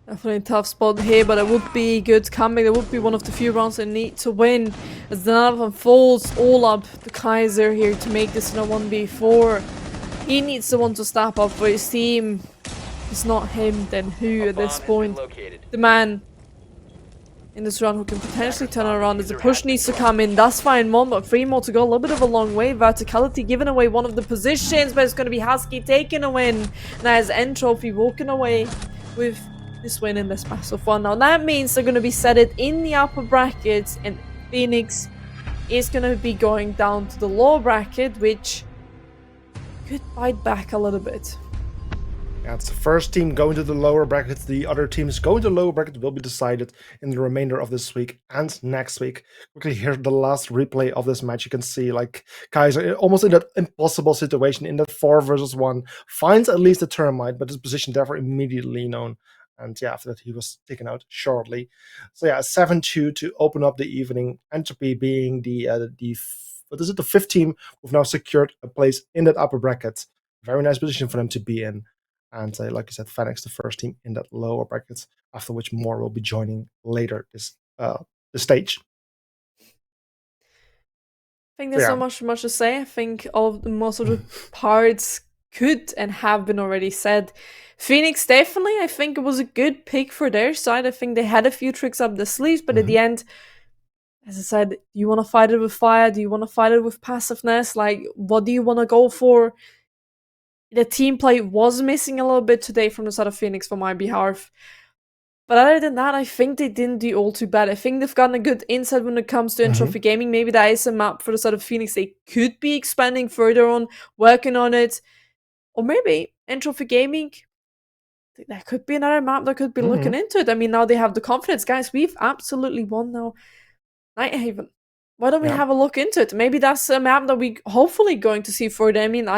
Definitely a tough spot here, but it would be good comeback. It would be one of the few rounds they need to win, as the night unfolds all up the Kaiser here to make this in a 1v4. He needs someone to step up for his team. If it's not him, then who at this point? The man in this round who can potentially turn around as the push needs to come in. That's fine, 1, but 3 more to go. A little bit of a long way. Verticality giving away one of the positions, but it's going to be Husky taking a win. Now as Entropy walking away with this win in this massive one. Now that means they're going to be set it in the upper bracket, and Phoenix is going to be going down to the lower bracket, which could bite back a little bit. Yeah, it's the first team going to the lower brackets. The other teams going to the lower bracket will be decided in the remainder of this week and next week. Quickly, here's the last replay of this match. You can see like Kaiser almost in that impossible situation in that 4 versus 1, finds at least a termite, but his position therefore immediately known. And yeah, after that he was taken out shortly. So yeah, 7-2 to open up the evening. Entropy being the fifth team who've now secured a place in that upper bracket. Very nice position for them to be in. And like I said, Fenix, the first team in that lower bracket, after which more will be joining later this the stage. I think So there's yeah. not much to say. I think most of the parts could and have been already said. Phoenix definitely, I think it was a good pick for their side. I think they had a few tricks up the sleeves, but at the end, as I said, do you want to fight it with fire? Do you want to fight it with passiveness? Like, what do you want to go for? The team play was missing a little bit today from the side of Phoenix for my behalf. But other than that, I think they didn't do all too bad. I think they've gotten a good insight when it comes to Entropy Gaming. Maybe that is a map for the side of Phoenix they could be expanding further on, working on it. Or maybe Entropy Gaming, that could be another map that could be looking into it. I mean, now they have the confidence. Guys, we've absolutely won now. Nighthaven. Why don't we have a look into it? Maybe that's a map that we hopefully going to see further. I mean,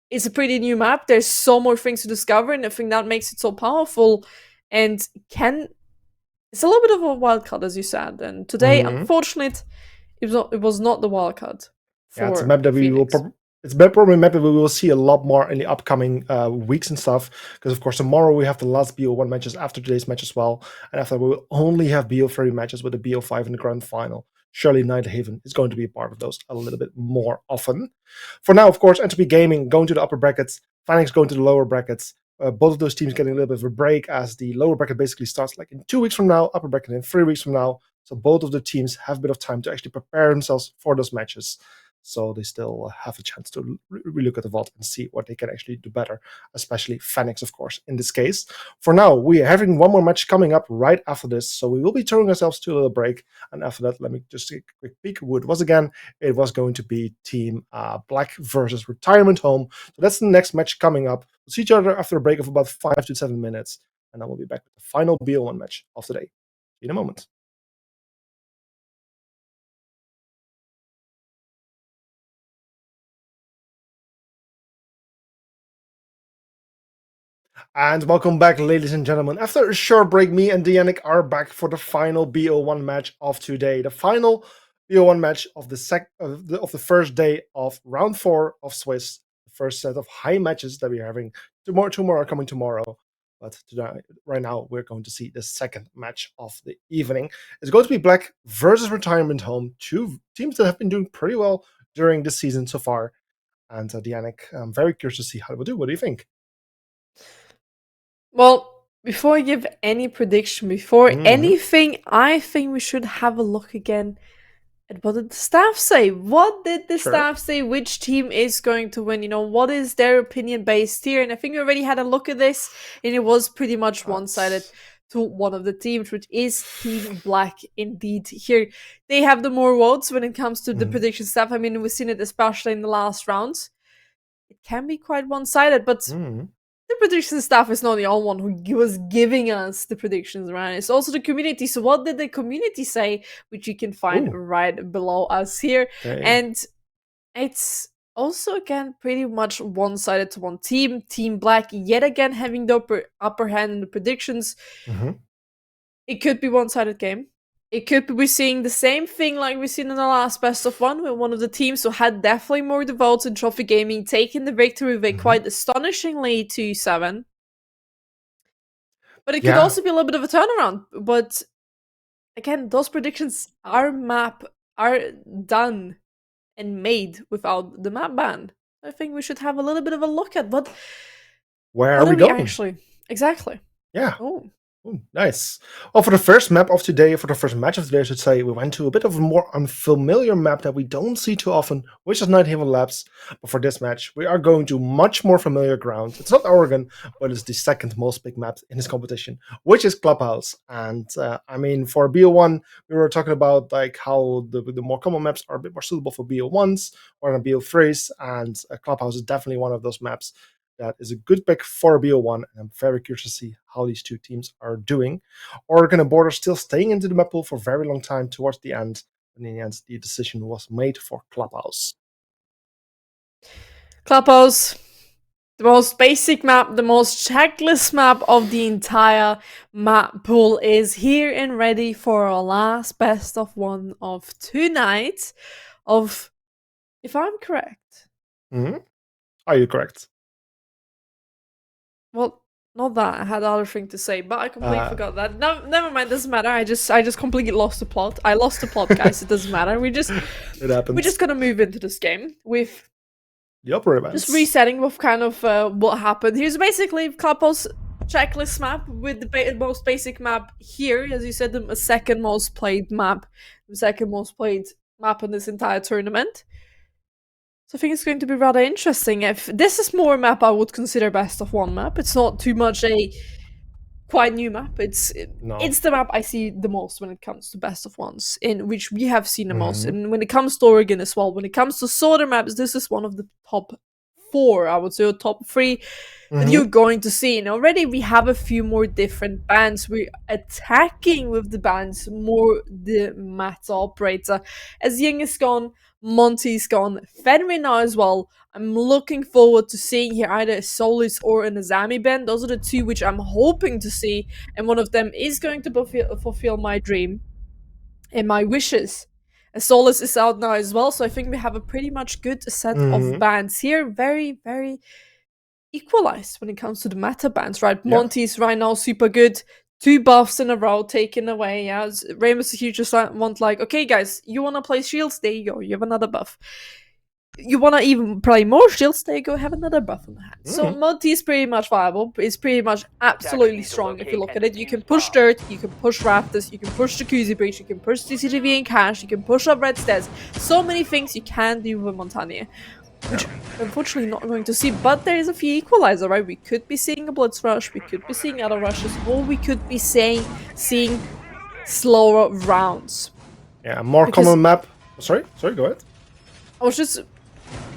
it's a pretty new map. There's so more things to discover, and I think that makes it so powerful. And it's a little bit of a wild card, as you said. And today, unfortunately, it was not the wild card. Yeah, it's a map that we Phoenix. will. It's probably a map that we will see a lot more in the upcoming weeks and stuff. Because of course tomorrow we have the last BO1 matches after today's match as well, and after we will only have BO3 matches with the BO5 in the grand final. Surely Nighthaven is going to be a part of those a little bit more often. For now, of course, Entropy Gaming going to the upper brackets, Phoenix going to the lower brackets. Both of those teams getting a little bit of a break as the lower bracket basically starts like in 2 weeks from now, upper bracket in 3 weeks from now. So both of the teams have a bit of time to actually prepare themselves for those matches. So they still have a chance to relook at the VOD and see what they can actually do better, especially Phoenix, of course, in this case. For now, we are having one more match coming up right after this, so we will be turning ourselves to a little break. And after that, let me just take a quick peek who it was again. It was going to be Team Black versus Retirement Home. So that's the next match coming up. We'll see each other after a break of about 5 to 7 minutes, and then we'll be back with the final BO1 match of the day. See you in a moment. And welcome back, ladies and gentlemen. After a short break, me and Yannick are back for the final BO1 match of today. The final BO1 match of the first day of round 4 of Swiss. The first set of high matches that we're having. Two more are coming tomorrow. But today, right now, we're going to see the second match of the evening. It's going to be Black versus Retirement Home. Two teams that have been doing pretty well during this season so far. And Yannick, I'm very curious to see how they will do. What do you think? Well, before I give any prediction, before anything, I think we should have a look again at what did the staff say. What did the staff say? Which team is going to win? You know, what is their opinion based here? And I think we already had a look at this, and it was pretty much one-sided to one of the teams, which is Team Black indeed. Here, they have the more votes when it comes to the prediction stuff. I mean, we've seen it especially in the last rounds. It can be quite one-sided, but the prediction staff is not the only one who was giving us the predictions, right? It's also the community. So what did the community say, which you can find right below us here. Okay. And it's also, again, pretty much one-sided to one team. Team Black, yet again, having the upper hand in the predictions. It could be one-sided game. It could be we're seeing the same thing like we've seen in the last best of one, with one of the teams who had definitely more the votes in Trophy Gaming taking the victory with quite astonishingly 2-7. But it could also be a little bit of a turnaround. But again, those predictions are done and made without the map ban. I think we should have a little bit of a look at where are we going? Actually exactly. Yeah. Nice. Well, for the first map of today, for the first match of today, I should say, we went to a bit of a more unfamiliar map that we don't see too often, which is Nighthaven Labs. But for this match, we are going to much more familiar ground. It's not Oregon, but it's the second most big map in this competition, which is Clubhouse. And I mean, for BO1, we were talking about like how the more common maps are a bit more suitable for BO1s or BO3s, and Clubhouse is definitely one of those maps. that is a good pick for BO1, and I'm very curious to see how these two teams are doing. Oregon and Border still staying into the map pool for a very long time towards the end, and in the end, the decision was made for Clubhouse. Clubhouse, the most basic map, the most checklist map of the entire map pool, is here and ready for our last best of one of 2 nights of, if I'm correct. Mm-hmm. Are you correct? Well, not that. I had other thing to say, but I completely forgot that. No, never mind. Doesn't matter. I just completely lost the plot. I lost the plot, guys. It doesn't matter. It happens. We're just gonna move into this game with the operator bands. Just resetting with kind of what happened. Here's basically Clubhouse checklist map with the most basic map here. As you said, the second most played map. The second most played map in this entire tournament. So I think it's going to be rather interesting. If this is more a map I would consider best of one map. It's not too much a quite new map. It's the map I see the most when it comes to best of ones, in which we have seen the most. And when it comes to Oregon as well, when it comes to sorter maps, this is one of the top 4, I would say, or top 3 that you're going to see. And already we have a few more different bands. We're attacking with the bands more the Mata operator. As Ying is gone, Monty's gone, Fenrir now as well. I'm looking forward to seeing here either a Solis or an Azami band. Those are the 2 which I'm hoping to see, and one of them is going to fulfill my dream and my wishes. And Solis is out now as well, so I think we have a pretty much good set of bands here. Very, very equalized when it comes to the meta bands, right? Yeah. Monty's right now super good. 2 buffs in a row taken away. Yeah, Rainbow Security just want like, okay guys, you want to play shields? There you go, you have another buff. You want to even play more shields? There you go, have another buff on the hand. So Monty is pretty much viable. It's pretty much absolutely strong if you look at it. You can push dirt, you can push rafters, you can push Jacuzzi Breach, you can push CCTV and cash, you can push up red stairs. So many things you can do with Montania, which unfortunately not going to see. But there is a few equalizer, right? We could be seeing a Blitz rush, we could be seeing other rushes, or we could be seeing slower rounds. Yeah, more common map. Sorry, go ahead. I was just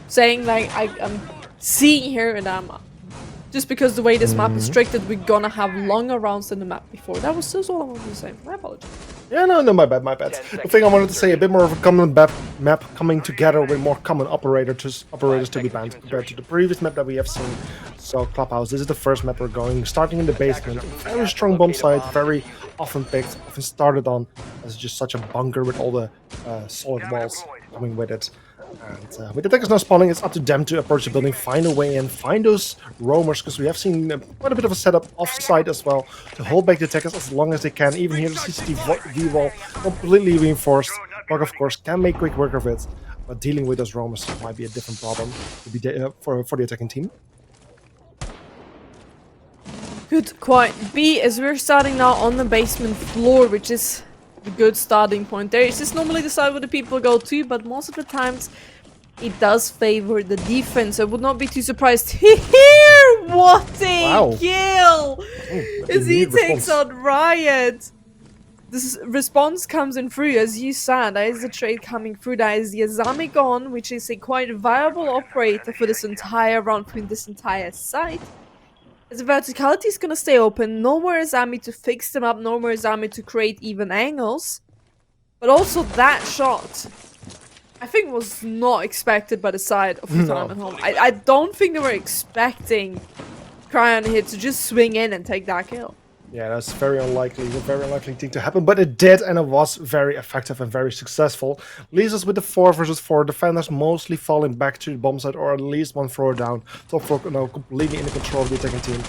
saying, like, I'm seeing here, and just because the way this map is restricted, we're gonna have longer rounds than the map before. That was just all I wanted to say. My apologies. Yeah, no, my bad. The thing I wanted to say, a bit more of a common map coming together with more common operators to be banned compared to the previous map that we have seen. So Clubhouse, this is the first map we're going, starting in the basement. Very strong bomb site, very often picked, often started on as just such a bunker with all the solid walls coming with it. And with the attackers now spawning, it's up to them to approach the building, find a way in, find those roamers, because we have seen quite a bit of a setup off-site as well to hold back the attackers as long as they can. Even here, the CCTV wall completely reinforced. Bug, of course, can make quick work of it, but dealing with those roamers might be a different problem to be for the attacking team. Could quite be, as we're starting now on the basement floor, which is a good starting point there. It's just normally the side where the people go to, but most of the times it does favor the defense. I would not be too surprised here. What a kill! As he takes on Riot. This response comes in through, as you said. That is the trade coming through. That is the Azami gone, which is a quite viable operator for this entire round, for this entire site. As the verticality is going to stay open, no more Azami to fix them up, no more Azami to create even angles. But also that shot, I think, was not expected by the side of the time at home. I don't think they were expecting Cryon here to just swing in and take that kill. Yeah, that's very unlikely. A very unlikely thing to happen, but it did, and it was very effective and very successful. Leaves us with the 4 versus 4 defenders mostly falling back to the bomb site, or at least one floor down. Top 4 now completely in the control of the attacking team,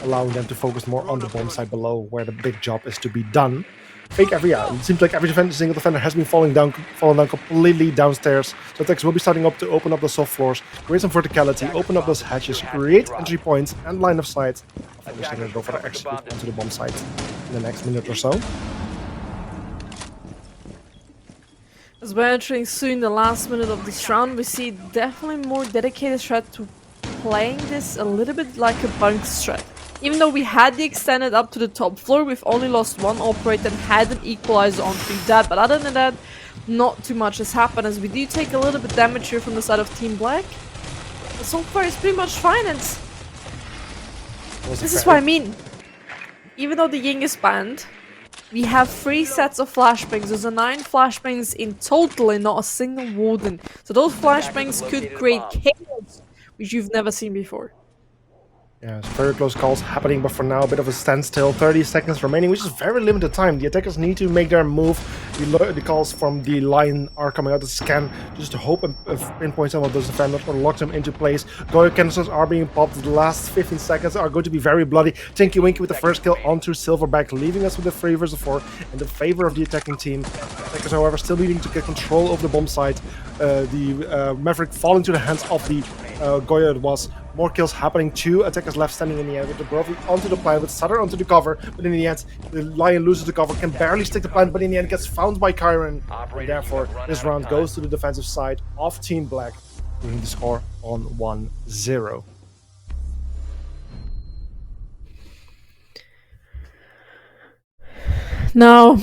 allowing them to focus more on the bomb site below, where the big job is to be done. It seems like every single defender has been falling down completely downstairs. So attacks will be starting up to open up the soft floors, create some verticality, open up those hatches, create entry points and line of sight. They're going to go for the execute onto the bomb site in the next minute or so. As we're entering soon the last minute of this round, we see definitely more dedicated strat to playing this a little bit like a bunk strat. Even though we had the extended up to the top floor, we've only lost one operator and had an equalizer onto that. But other than that, not too much has happened, as we do take a little bit damage here from the side of Team Black. so far it's pretty much fine, and Was this a is what I very- mean. Even though the Ying is banned, we have 3 sets of flashbangs. There's 9 flashbangs in total and not a single warden. So those flashbangs could create chaos, which you've never seen before. Yeah, it's very close calls happening, but for now, a bit of a standstill. 30 seconds remaining, which is very limited time. The attackers need to make their move. The calls from the line are coming out to scan, just to hope and pinpoint some of those defenders or lock them into place. Goyo canisters are being popped. The last 15 seconds are going to be very bloody. Tinky Winky with the first kill onto Silverback, leaving us with a 3 versus 4 in the favor of the attacking team. Attackers, however, still needing to get control of the bomb site. The Maverick falling to the hands of the Goyo. It was more kills happening. 2 attackers left standing in the end with the Brovy onto the plant, with Sutter onto the cover, but in the end the Lion loses the cover, can barely stick the plant, but in the end gets found by Kyron, and therefore this round goes to the defensive side of Team Black, bringing the score on 1-0. Now,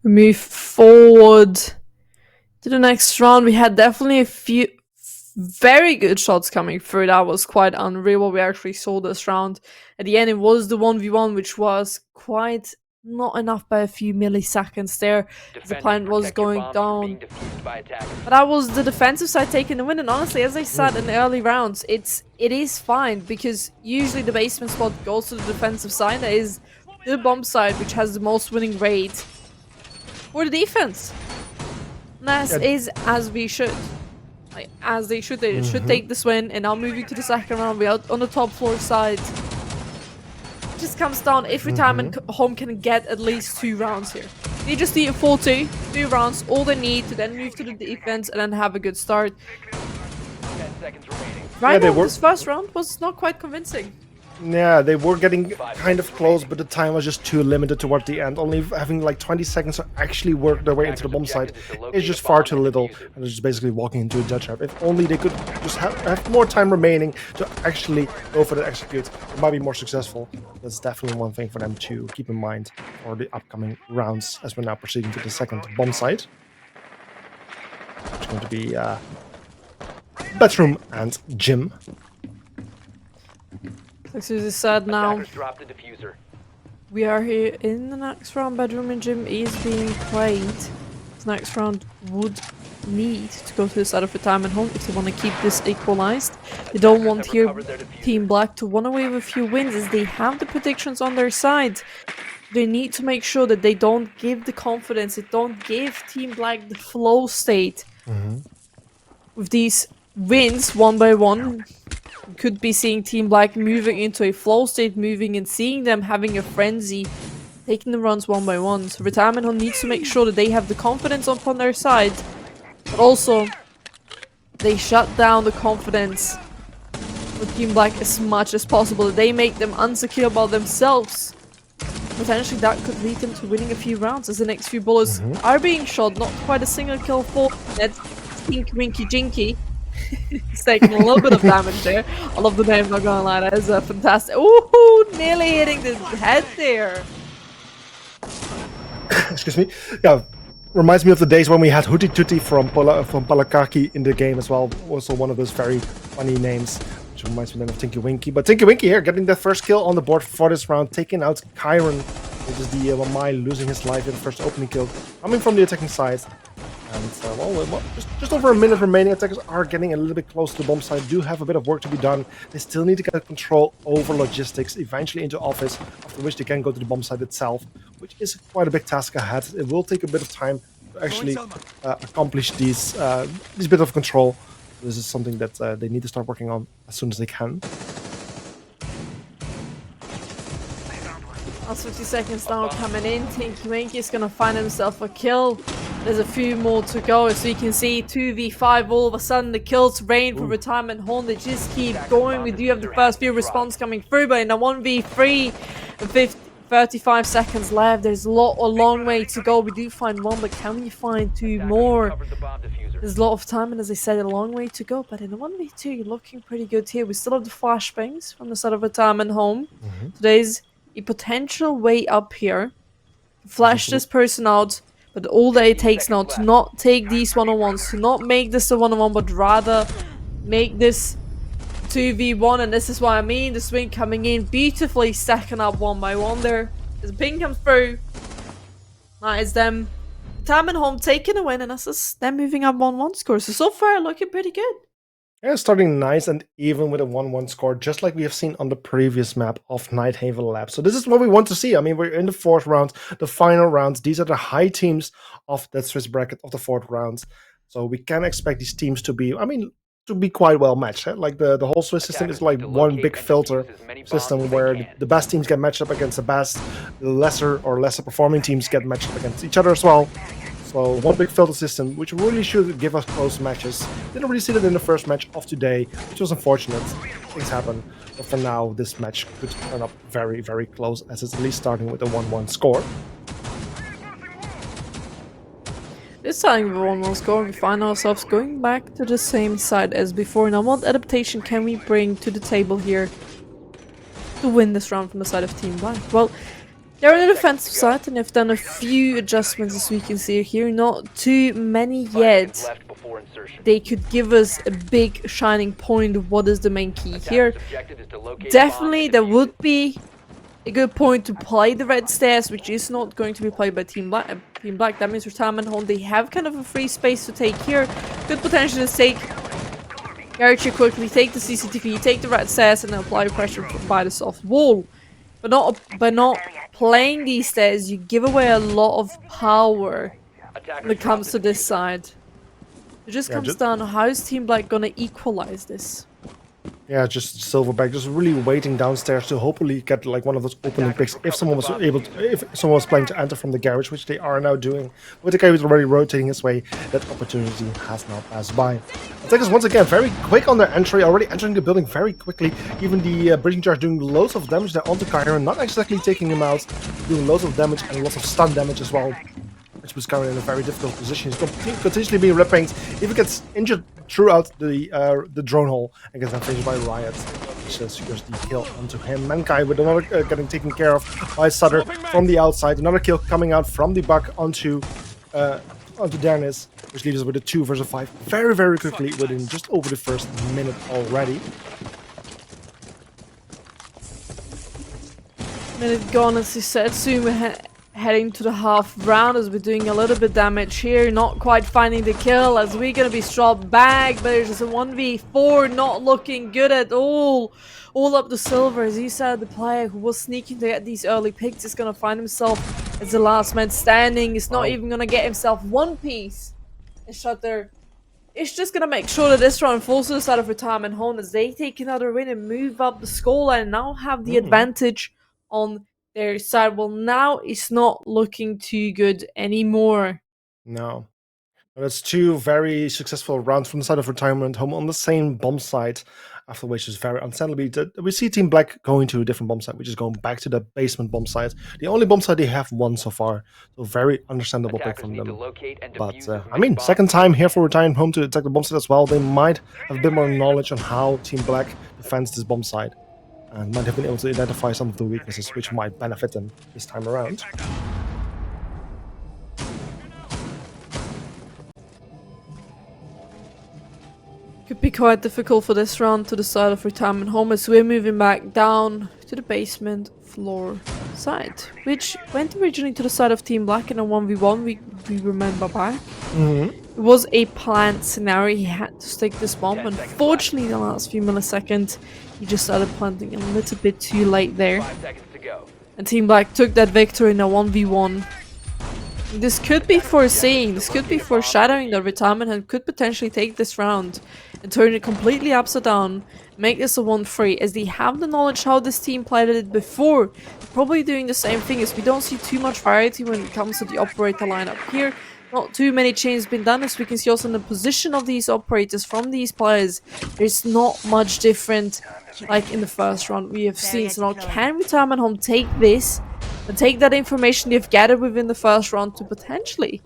we move forward to the next round. We had definitely a few very good shots coming through. That was quite unreal what we actually saw this round. At the end, it was the 1v1, which was quite not enough by a few milliseconds there. The plant was going down. But that was the defensive side taking the win. And honestly, as I said in the early rounds, it is fine, because usually the basement spot goes to the defensive side. That is the bomb side, which has the most winning rate for the defense. And that is as we should. Like, as they should. They should take this win. And now moving to the second round, we're out on the top floor side. It just comes down if Retirement Home can get at least 2 rounds here. They just need a full 2 rounds, all they need to then move to the defense and then have a good start. 10 seconds remaining. Right they now, were- this first round was not quite convincing. Yeah, they were getting kind of close, but the time was just too limited towards the end. Only having like 20 seconds to actually work their way into the bomb site is just far too little, and they're just basically walking into a death trap. If only they could just have more time remaining to actually go for the execute, it might be more successful. That's definitely one thing for them to keep in mind for the upcoming rounds, as we're now proceeding to the second bomb site. It's going to be bedroom and gym. Like Susie said, now Attackers drop the diffuser. we are here in the next round. Bedroom and gym is being played. This next round would need to go to the side of Retirement Home if they want to keep this equalized. They don't want here Team Black to run away with a few wins, as they have the predictions on their side. They need to make sure that they don't give the confidence, they don't give Team Black the flow state. With these wins one by one, we could be seeing Team Black moving into a flow state, moving and seeing them having a frenzy, taking the runs one by one. So Retirement Home needs to make sure that they have the confidence upon their side, but also they shut down the confidence of Team Black as much as possible. They make them unsecure by themselves. Potentially that could lead them to winning a few rounds, as the next few bullets are being shot. Not quite a single kill for that Tinky Winky Jinky. He's taking a little bit of damage there. I love the name, not gonna lie, that is fantastic. Ooh, nearly hitting the head there. Excuse me. Yeah, reminds me of the days when we had Hootie Tootie from Palakaki in the game as well. Also one of those very funny names, which reminds me then of Tinky Winky. But Tinky Winky here getting the first kill on the board for this round, taking out Kyron, which is the Wamai losing his life in the first opening kill, coming from the attacking side. And just over a minute remaining. Attackers are getting a little bit close to the bomb site, do have a bit of work to be done. They still need to get control over logistics, eventually into office, after which they can go to the bomb site itself, which is quite a big task ahead. It will take a bit of time to actually accomplish these bit of control. This is something that they need to start working on as soon as they can. Last 50 seconds now coming in. Tinky Winky is gonna find himself a kill. There's a few more to go, so you can see 2v5. All of a sudden the kills rain for Retirement Home. They just keep going. We do have the first few response coming through, but in a 1v3 and 35 seconds left, there's a long way to go. We do find one, but can we find 2 more? Covered the bomb diffuser. There's a lot of time, and as I said, a long way to go. But in the 1v2, you're looking pretty good here. We still have the flashbangs from the side of Retirement Home. Today's a potential way up here. Flash this person out, but all that it takes now to not take these one-on-ones, to not make this a one-on-one, but rather make this 2v1, and this is what I mean. The swing coming in, beautifully stacking up one by one there. As the ping comes through, that is them. Time and home taking a win, and this is them moving up 1-1 score. So far, looking pretty good. Yeah, starting nice and even with a 1-1 score, just like we have seen on the previous map of Nighthaven Lab. So this is what we want to see. I mean, we're in the fourth round, the final rounds. These are the high teams of that Swiss bracket of the fourth round. So we can expect these teams to be, to be quite well matched. Like the whole Swiss system is like one big filter system where the best teams get matched up against the best, the lesser performing teams get matched up against each other as well. So one big filter system, which really should give us close matches. Didn't really see that in the first match of today, which was unfortunate. Things happen. But for now, this match could turn up very, very close, as it's at least starting with a 1-1 score. This time with a 1-1 score, we find ourselves going back to the same side as before. Now, what adaptation can we bring to the table here to win this round from the side of Team Black? Well, they're on the defensive side and have done a few adjustments, as we can see here. Not too many yet. They could give us a big shining point of what is the main key here. Definitely, there would be a good point to play the red stairs, which is not going to be played by Team Black. That means Retirement Home, they have kind of a free space to take here. Could potentially just take Garage here quickly, take the CCTV, take the red stairs, and then apply pressure by the soft wall. But by not playing these stairs, you give away a lot of power when it comes to this side. It just comes down to how is Team Black gonna equalize this? Yeah, just Silverback, just really waiting downstairs to hopefully get like one of those opening picks if someone was planning to enter from the garage, which they are now doing. With the guy who's already rotating his way, that opportunity has now passed by. Attackers once again very quick on their entry, already entering the building very quickly. Even the breaching charge doing loads of damage there onto Kyron, not exactly taking him out, doing loads of damage and lots of stun damage as well. Which was Kyron in a very difficult position. He's continuously being red-pinged. If he gets injured throughout the drone hole and gets then finished by Riot, which secures the kill onto him. Mankai with another getting taken care of by Sutter from the outside. Another kill coming out from the Buck onto Darnis, which leaves us with a 2 versus 5 very, very quickly within just over the first minute already. Minute gone, as you said. Soon we're heading to the half round as we're doing a little bit damage here, not quite finding the kill as we're gonna be strapped back, but there's just a 1v4, not looking good at all up the silver. As you said, the player who was sneaking to get these early picks is gonna find himself as the last man standing. It's not even gonna get himself one piece. And Shutter is just gonna make sure that this round falls to the side of Retirement Home as they take another win and move up the scoreline and now have the advantage on their side. Well, now it's not looking too good anymore. No. That's 2 very successful rounds from the side of Retirement Home on the same bomb site, after which is very unsettling. We see Team Black going to a different bomb site, which is going back to the basement bomb site. The only bomb site they have won so far, so very understandable pick from them. But, I mean, second time here for Retirement Home to attack the bomb site as well. They might have a bit more knowledge on how Team Black defends this bomb site, and might have been able to identify some of the weaknesses which might benefit them this time around. Could be quite difficult for this round to the side of Retirement Home as we're moving back down to the basement floor side, which went originally to the side of Team Black in a 1v1, we remember back. It was a planned scenario, he had to stick this bomb. Unfortunately, the last few milliseconds, he just started planting a little bit too late there. 5 seconds to go. And Team Black took that victory in a 1v1. This could be foreseeing, this could be foreshadowing that Retirement could potentially take this round and turn it completely upside down, make this a 1-3, as they have the knowledge how this team played it before. Probably doing the same thing, as we don't see too much variety when it comes to the operator lineup here. Not too many changes been done, as we can see also in the position of these operators from these players. There's not much different like in the first round we have seen. So now can Retirement Home take this and take that information they've gathered within the first round to potentially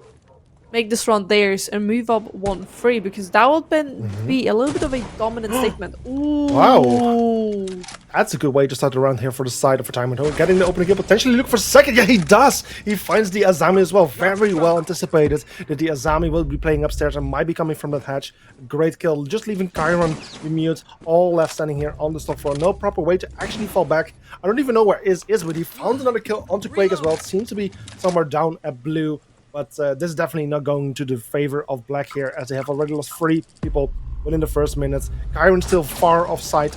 make this round theirs and move up 1-3, because that would be a little bit of a dominant statement. Ooh. Wow. That's a good way to start the round here for the side of Retirement Home. Getting the opening kill, potentially look for second. Yeah, he does. He finds the Azami as well. Very well anticipated that the Azami will be playing upstairs and might be coming from that hatch. Great kill. Just leaving Chiron mute. All left standing here on the top floor. No proper way to actually fall back. I don't even know where is, but he found another kill onto Quake as well. It seems to be somewhere down at blue. But this is definitely not going to the favor of black here, as they have already lost 3 people within the first minutes. Chiron still far off sight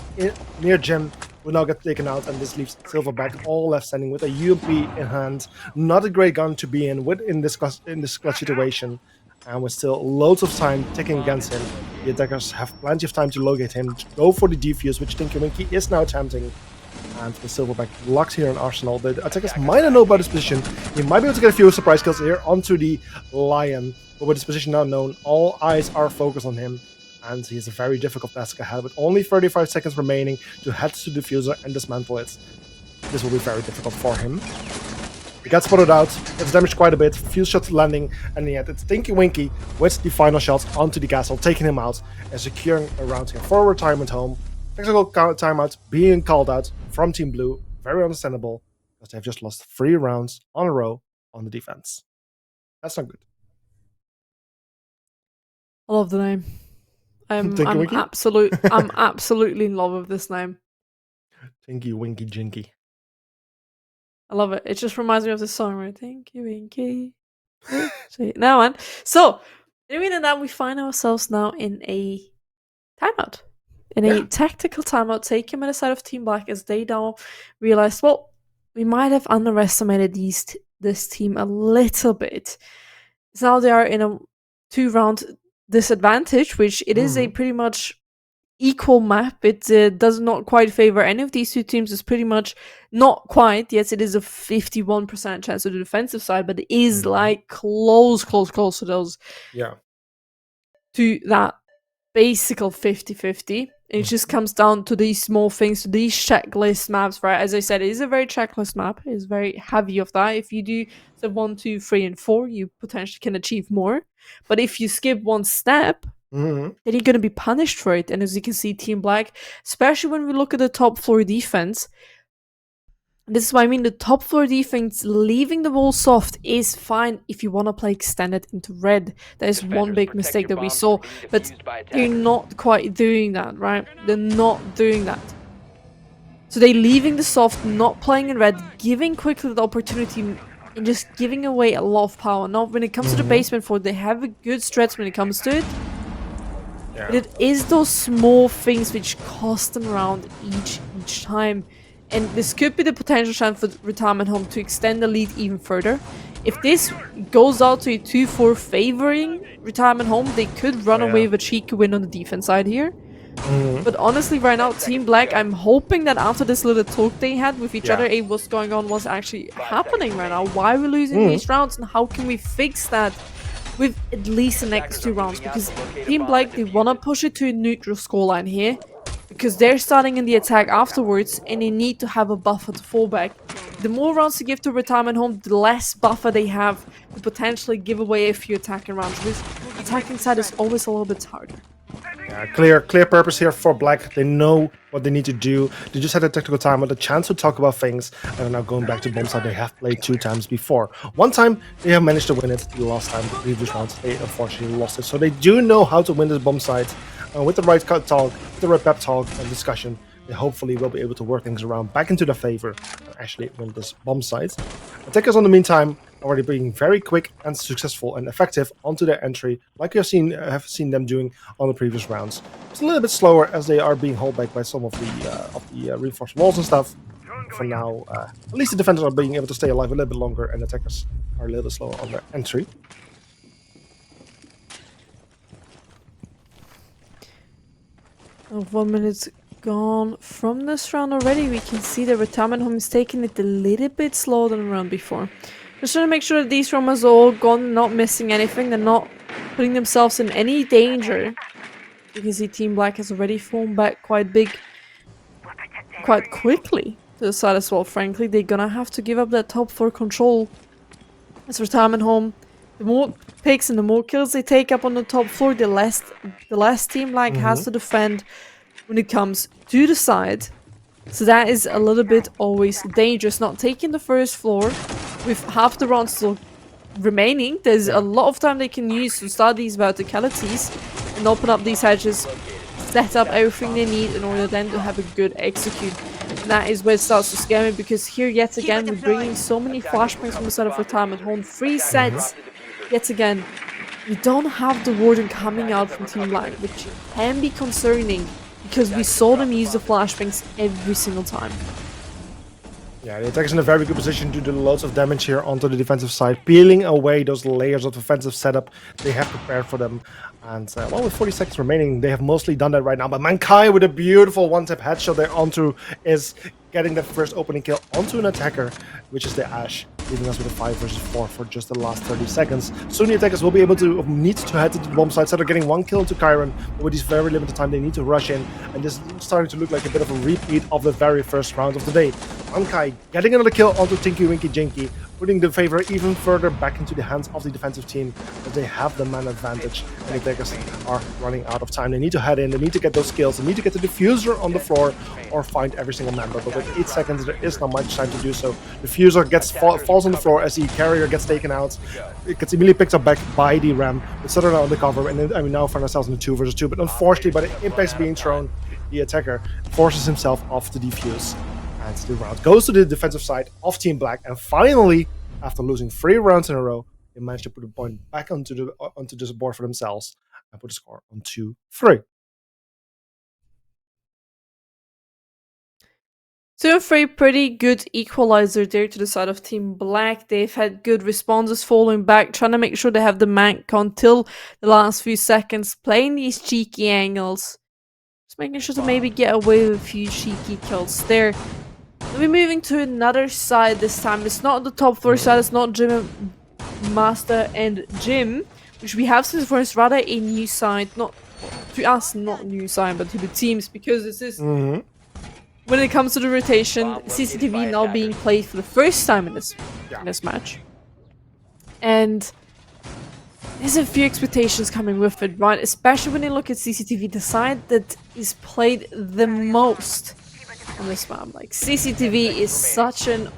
near Jim. Will now get taken out, and this leaves Silverback all left standing with a UMP in hand. Not a great gun to be in this clutch situation, and with still loads of time ticking against him. The attackers have plenty of time to locate him, to go for the defuse, which Tinky Winky is now attempting. And with Silverback locked here in Arsenal, the attackers might not know about his position. He might be able to get a few surprise kills here onto the Lion, but with his position now known, all eyes are focused on him. And he has a very difficult task ahead with only 35 seconds remaining to head to the diffuser and dismantle it. This will be very difficult for him. He gets spotted out, gets damaged quite a bit, fuse shots landing, and yet it's Tinky Winky with the final shots onto the castle, taking him out and securing a round here for Retirement Home. Technical timeout being called out from Team Blue. Very understandable, because they've just lost 3 rounds on a row on the defense. That's not good. I love the name. I'm absolutely in love with this name. Tinky Winky Jinky. I love it. It just reminds me of the song, right? Tinky Winky. See, now on. So, doing that, we find ourselves now in a timeout. In a tactical timeout taken by the side of Team Black, as they now realize, well, we might have underestimated this team a little bit. So now they are in a 2-round disadvantage, which it is a pretty much equal map. It does not quite favor any of these 2 teams. It's pretty much not quite. Yes, it is a 51% chance to the defensive side, but it is like close to those. Yeah. To that basical 50-50. It just comes down to these small things, to these checklist maps, right? As I said, it is a very checklist map. It is very heavy of that. If you do the 1, 2, 3, and 4, you potentially can achieve more. But if you skip one step, then you're going to be punished for it. And as you can see, Team Black, especially when we look at the top floor defense, this is why I mean the top floor defense, leaving the wall soft is fine if you want to play extended into red. That is one big mistake that we saw, but they're not quite doing that, right? They're not doing that. So they're leaving the soft, not playing in red, giving quickly the opportunity, and just giving away a lot of power. Now, when it comes to the basement floor, they have a good stretch when it comes to it. Yeah. But it is those small things which cost them around each time. And this could be the potential chance for Retirement Home to extend the lead even further. If this goes out to a 2-4 favoring Retirement Home, they could run away with a cheeky win on the defense side here. But honestly, right now, Team Black, I'm hoping that after this little talk they had with each other, what's going on was actually happening right now. Why are we losing these rounds, and how can we fix that with at least the next 2 rounds? Because Team Black, they want to push it to a neutral scoreline here, because they're starting in the attack afterwards, and they need to have a buffer to fall back. The more rounds to give to Retirement Home, the less buffer they have to potentially give away a few attacking rounds. Because attacking side is always a little bit harder. Yeah, clear purpose here for Black. They know what they need to do. They just had a technical time with a chance to talk about things, and are now going back to bomb side. They have played 2 times before. One time they have managed to win it. The last time, the previous round, they unfortunately lost it. So they do know how to win this bomb side. With the right talk, with the right pep talk and discussion, they hopefully will be able to work things around back into their favor and actually win this bomb site. Attackers, in the meantime, already being very quick and successful and effective onto their entry, like you have seen them doing on the previous rounds. It's a little bit slower as they are being held back by some of the reinforced walls and stuff. For now, at least the defenders are being able to stay alive a little bit longer, and attackers are a little bit slower on their entry. Oh, 1 minute gone from this round already. We can see that Retirement Home is taking it a little bit slower than the round before. Just trying to make sure that these rounds are all gone, not missing anything. They're not putting themselves in any danger. You can see Team Black has already fallen back quite quickly to the side as well. Frankly, they're gonna have to give up that top floor control. As Retirement Home, the more picks and the more kills they take up on the top floor, the less Team Black has to defend when it comes to the side. So that is a little bit always dangerous. Not taking the first floor with half the rounds still remaining. There's a lot of time they can use to start these verticalities and open up these hedges, set up everything they need in order then to have a good execute. And that is where it starts to scare me, because here yet again we're bringing so many flashbangs from the side of retirement home. 3 sets. Yet again, we don't have the warden coming out from Team Black, which can be concerning because we saw them use the flashbangs every single time. Yeah, the attackers in a very good position to do loads of damage here onto the defensive side, peeling away those layers of defensive setup they have prepared for them. And well, with 40 seconds remaining, they have mostly done that right now. But Mankai with a beautiful one-tap headshot there onto is getting that first opening kill onto an attacker, which is the Ash, leaving us with a 5 versus 4 for just the last 30 seconds. Soon the attackers will be able to need to head to the bomb site, so they're getting 1 kill into Kyron, but with this very limited time they need to rush in, and this is starting to look like a bit of a repeat of the very first round of the day. Mankai getting another kill onto Tinky Winky Jinky, putting the favor even further back into the hands of the defensive team, as they have the man advantage, and the attackers are running out of time. They need to head in, they need to get those kills, they need to get the diffuser on the floor, or find every single member, but with 8 seconds there is not much time to do so. Diffuser falls on the floor as the carrier gets taken out. It gets immediately picked up back by the Ram, but Southern on the cover, and then we now find ourselves in a 2 versus 2, but unfortunately by the impacts being thrown, the attacker forces himself off the defuse. And the round goes to the defensive side of Team Black, and finally, after losing 3 rounds in a row, they managed to put a point back onto this board for themselves and put a score on 2-3. 2-3, pretty good equalizer there to the side of Team Black. They've had good responses falling back, trying to make sure they have the mank until the last few seconds, playing these cheeky angles. Just making sure to maybe get away with a few cheeky kills there. We'll be moving to another side this time. It's not the top floor side, it's not Jim Master and Jim, which we have since first, rather a new side. Not to us, not new side, but to the teams, because this is when it comes to the rotation, CCTV now being played for the first time in this match. And there's a few expectations coming with it, right? Especially when you look at CCTV, the side that is played the most on this map. Like, CCTV is such an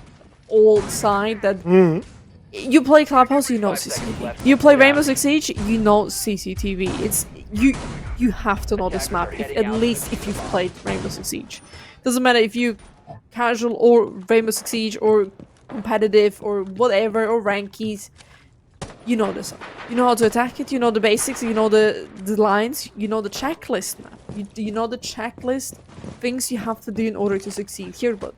old side that you play Clubhouse, you know CCTV. You play Rainbow Six Siege, you know CCTV. It's you have to know this map, at least if you've played Rainbow Six Siege. Doesn't matter if you casual or Rainbow Six Siege or competitive or whatever or rankies. You know this. You know how to attack it. You know the basics. You know the lines. You know the checklist map. You know the checklist things you have to do in order to succeed here. But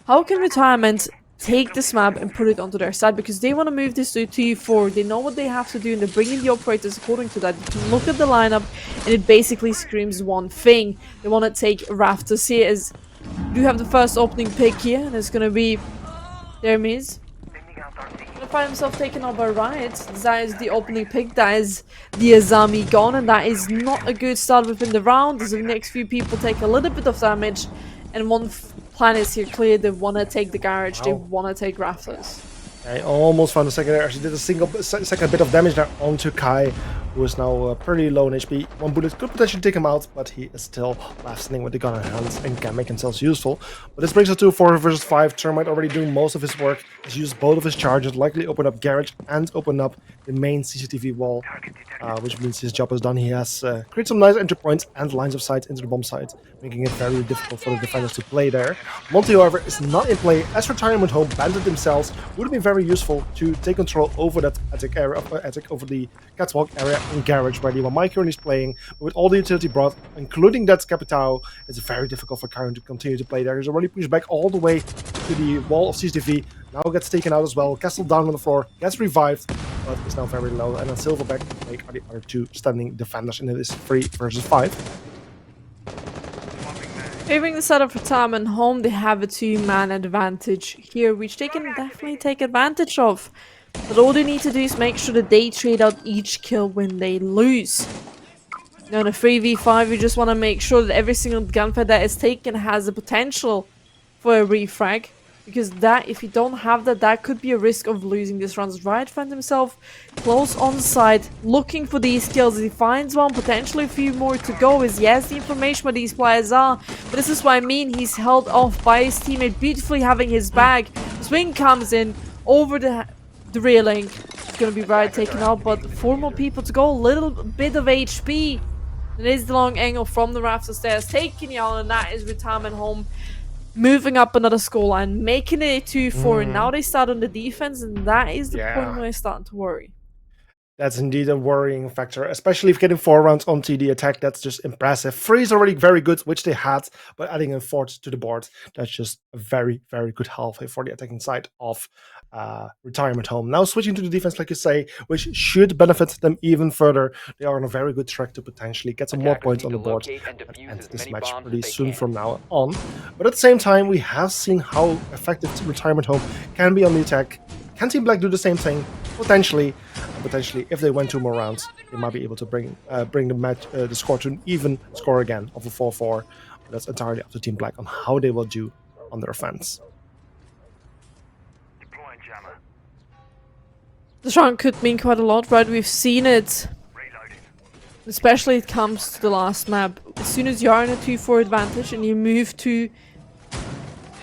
how can Retirement take this map and put it onto their side? Because they want to move this to 2-4. They know what they have to do, and they're bringing the operators according to that. You can look at the lineup, and it basically screams one thing. They want to take Rafters here, as you do have the first opening pick here, and it's going to be there Miz. Gonna find himself taken out by Riot. That is the opening pick. That is the Azami gone, and that is not a good start within the round, as the next few people take a little bit of damage, and one plan is here clear. They want to take the garage. They want to take Rafters. I almost found the second there. Actually did a second bit of damage there onto Kai, who is now pretty low in HP. One bullet could potentially take him out, but he is still left standing with the gun in hands and can make himself useful. But this brings us to 4 versus 5. Termite already doing most of his work. He's used both of his charges, likely open up garage and open up the main CCTV wall, which means his job is done. He has created some nice entry points and lines of sight into the bomb site, making it very difficult for the defenders to play there. Monty, however, is not in play, as Retirement Home banded themselves. Would have been very useful to take control over that attic area, over the catwalk area in garage, where the one currently is playing. But with all the utility brought, including that Capitao, it's very difficult for Kyron to continue to play there. He's already pushed back all the way to the wall of CCTV. Now gets taken out as well. Castle down on the floor, gets revived, but is now very low. And then Silverback and Blake are the other 2 standing defenders in this 3 versus 5. Favoring the side of Retirement Home, they have a 2-man advantage here, which they can definitely take advantage of. But all they need to do is make sure that they trade out each kill when they lose. Now in a 3v5, you just want to make sure that every single gunfight that is taken has the potential for a refrag. Because that, if you don't have that, that could be a risk of losing this round. Riot found himself close on site, looking for these kills. He finds one, potentially a few more to go. He has the information where these players are. But this is what I mean. He's held off by his teammate, beautifully having his bag. Swing comes in over the railing. It's going to be Riot taken out, but 4 more people to go. A little bit of HP. It is the long angle from the rafters stairs, taking you out, and that is Retirement Home. Moving up another scoreline, making it 2-4, and now they start on the defense, and that is the point where I start to worry. That's indeed a worrying factor, especially if getting 4 rounds on TD attack. That's just impressive. 3 is already very good, which they had, but adding a 4th to the board, that's just a very, very good halfway for the attacking side of Retirement Home. Now switching to the defense, like you say, which should benefit them even further. They are on a very good track to potentially get some more points on the board and end this match pretty soon from now on. But at the same time, we have seen how effective Retirement Home can be on the attack. Can Team Black do the same thing? Potentially, if they win 2 more rounds, they might be able to bring the match, the score to an even score again of a 4-4. But that's entirely up to Team Black on how they will do on their offense. This round could mean quite a lot, right? We've seen it, especially it comes to the last map. As soon as you are in a 2-4 advantage and you move to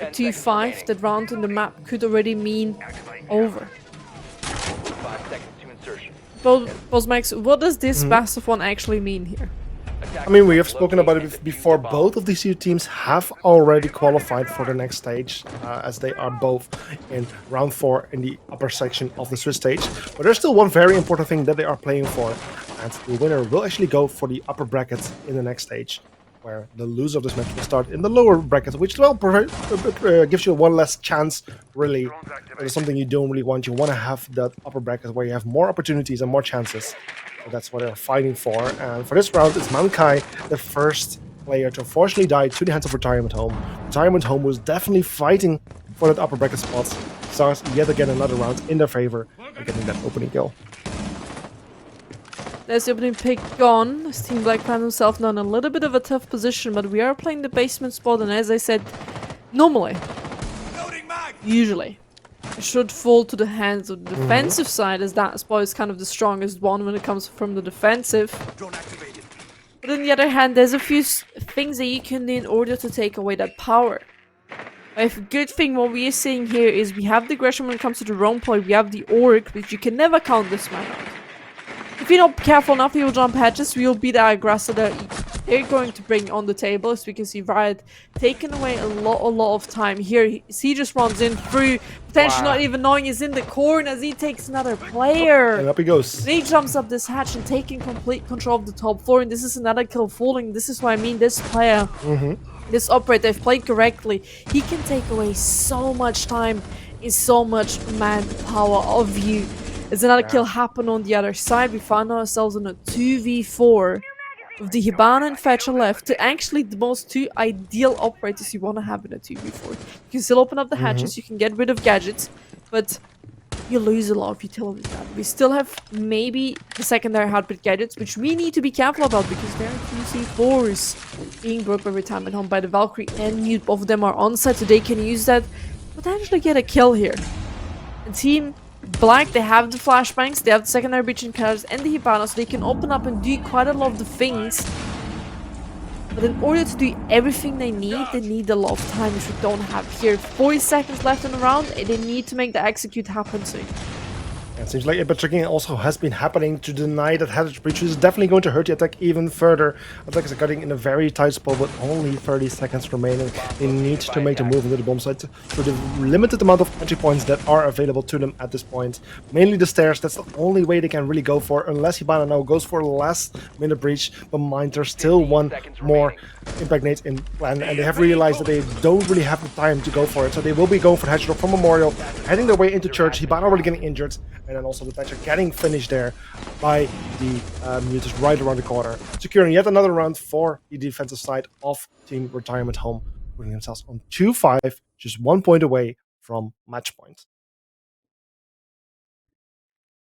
a 2-5, that round in the map could already mean over. 5 seconds to insertion. Boss Max, what does this best of 1 actually mean here? I mean, we have spoken about it before. Both of these 2 teams have already qualified for the next stage, as they are both in round 4 in the upper section of the Swiss stage. But there's still one very important thing that they are playing for, and the winner will actually go for the upper bracket in the next stage, where the loser of this match will start in the lower bracket, which gives you one less chance, really. It's something you don't really want. You want to have that upper bracket where you have more opportunities and more chances. So that's what they're fighting for. And for this round, it's Mankai, the first player to unfortunately die to the hands of Retirement Home. Retirement Home was definitely fighting for that upper bracket spot. Starts yet again another round in their favor by getting that opening kill. There's the opening pick gone. As Team Black found himself now in a little bit of a tough position, but we are playing the basement spot, and as I said, normally, usually, it should fall to the hands of the defensive side, as that spot is kind of the strongest one when it comes from the defensive. But on the other hand, there's a few things that you can do in order to take away that power. A good thing what we are seeing here is we have the aggression when it comes to the roam point, we have the Orc, which you can never count this man out. If you're not careful enough, he will jump hatches. We will be the aggressor that they're going to bring on the table. As we can see, Riot taking away a lot of time here. He just runs in through, potentially not even knowing he's in the corner as he takes another player. And up he goes. And he jumps up this hatch and taking complete control of the top floor. And this is another kill falling. This is what I mean. This player, this operator, if played correctly, he can take away so much time and so much manpower of you. As another kill happened on the other side, we found ourselves in a 2v4 with the Hibana and Fetcher left to actually the most 2 ideal operators you want to have in a 2v4. You can still open up the hatches, you can get rid of gadgets, but you lose a lot of utility with that. We still have maybe the secondary heartbeat gadgets, which we need to be careful about because there are 2 C4s being brought by Retirement Home by the Valkyrie and Mute. Both of them are on site, so they can use that, potentially get a kill here. And Team Black, they have the flashbangs, they have the secondary breaching carriers and the Hibana, so they can open up and do quite a lot of the things. But in order to do everything they need a lot of time, which we don't have here. 40 seconds left in the round, and they need to make the execute happen soon. It seems like a bit tricking also has been happening to deny that hatch breach, which is definitely going to hurt the attack even further. Attackers are getting in a very tight spot with only 30 seconds remaining. They need to make the move into the bomb site for the limited amount of entry points that are available to them at this point. Mainly the stairs, that's the only way they can really go for, unless Hibana now goes for last minute breach. But mind, there's still one more impact nade in plan, and they have realized that they don't really have the time to go for it. So they will be going for the hatch drop from Memorial, heading their way into church. Hibana already getting injured. And then also the Thatcher getting finished there by the Mutas right around the corner. Securing yet another round for the defensive side of Team Retirement Home, putting themselves on 2-5, just 1 point away from match point.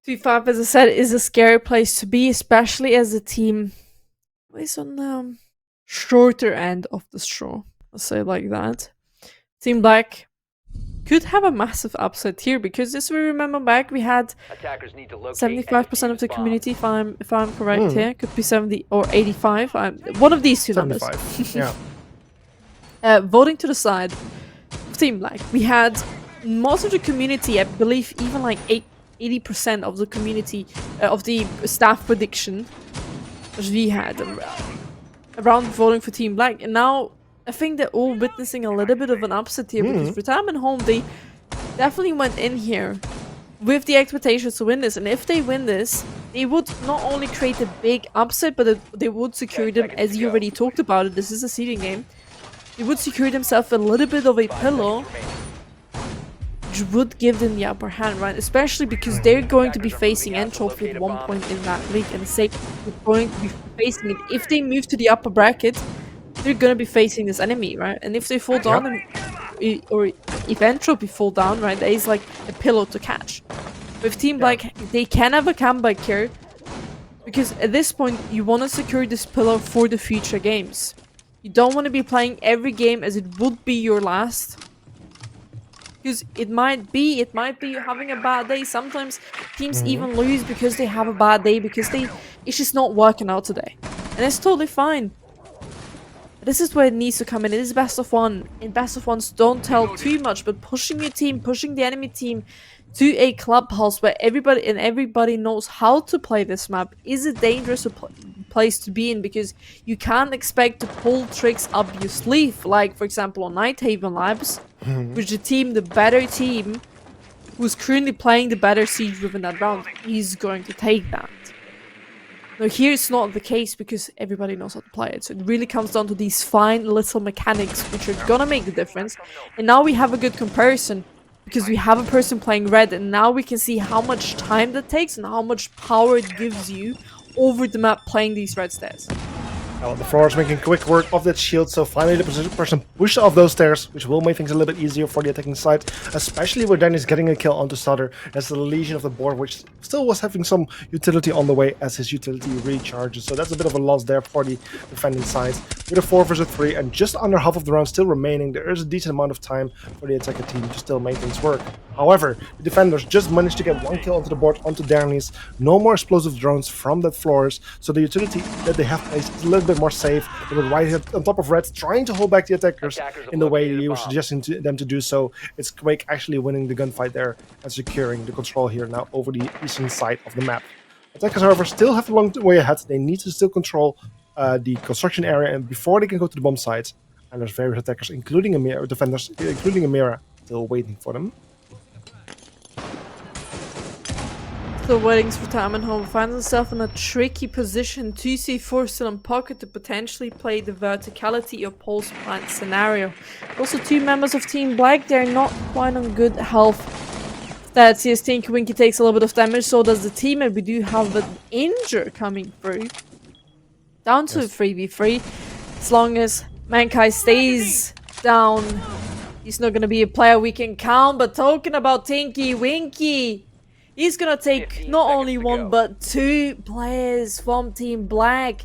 2-5, as I said, is a scary place to be, especially as a team is on the shorter end of the straw. I'll say it like that. Team Black could have a massive upset here because as we remember back, we had Attackers need to locate 75% of the bomb. community, if I'm correct here. Could be 70 or 85. One of these two numbers. 75. Yeah. Voting to the side of Team Black. We had most of the community, I believe even like 80% of the community, of the staff prediction that we had around voting for Team Black. And now I think they're all witnessing a little bit of an upset here because Retirement Home, they definitely went in here with the expectations to win this. And if they win this, they would not only create a big upset, but they would secure them, as you already talked about it, this is a seeding game. They would secure themselves a little bit of a pillow, which would give them the upper hand, right? Especially because they're going to be facing Entropy at one point in that league, and say they're going to be facing it. If they move to the upper bracket, they're gonna be facing this enemy, right? And if they fall down, or if Entropy fall down, right, there is like a pillow to catch. With Team Black, they can have a comeback here, because at this point, you want to secure this pillow for the future games. You don't want to be playing every game as it would be your last. Because it might be you're having a bad day. Sometimes teams even lose because they have a bad day, because it's just not working out today. And it's totally fine. This is where it needs to come in. It is best of one. In best of ones, don't tell too much, but pushing your team, pushing the enemy team to a clubhouse where everybody knows how to play this map is a dangerous place to be in, because you can't expect to pull tricks up your sleeve, like for example on Nighthaven Labs, which the better team, who's currently playing the better siege within that round, is going to take that. Now here it's not the case because everybody knows how to play it, so it really comes down to these fine little mechanics which are gonna make the difference. And now we have a good comparison, because we have a person playing red, and now we can see how much time that takes and how much power it gives you over the map playing these red stairs. Well, the floor is making quick work of that shield, so finally the person pushed off those stairs, which will make things a little bit easier for the attacking side, especially where Danny's getting a kill onto Sutter. That's the Legion of the board, which still was having some utility on the way as his utility recharges, so that's a bit of a loss there for the defending side. With a 4 versus 3 and just under half of the round still remaining, there is a decent amount of time for the attacker team to still make things work. However, the defenders just managed to get 1 kill onto the board onto Danny's. No more explosive drones from that floors, so the utility that they have placed is a little bit more safe. They were right here on top of Red, trying to hold back the attackers in the way you were suggesting to them to do so. It's Quake actually winning the gunfight there and securing the control here now over the eastern side of the map. Attackers, however, still have a long way ahead. They need to still control the construction area and before they can go to the bomb sites. And there's various attackers, including defenders, including Amira, still waiting for them. The Weddings Retirement Home finds itself in a tricky position. 2C4 still in pocket to potentially play the verticality or pulse plant scenario. Also, 2 members of Team Black, they're not quite on good health. That CS Tinky Winky takes a little bit of damage, so does the team, and we do have an injure coming through. Down to 3v3. As long as Mankai stays down, he's not going to be a player we can count. But talking about Tinky Winky, he's gonna take not only 1 but 2 players from Team Black.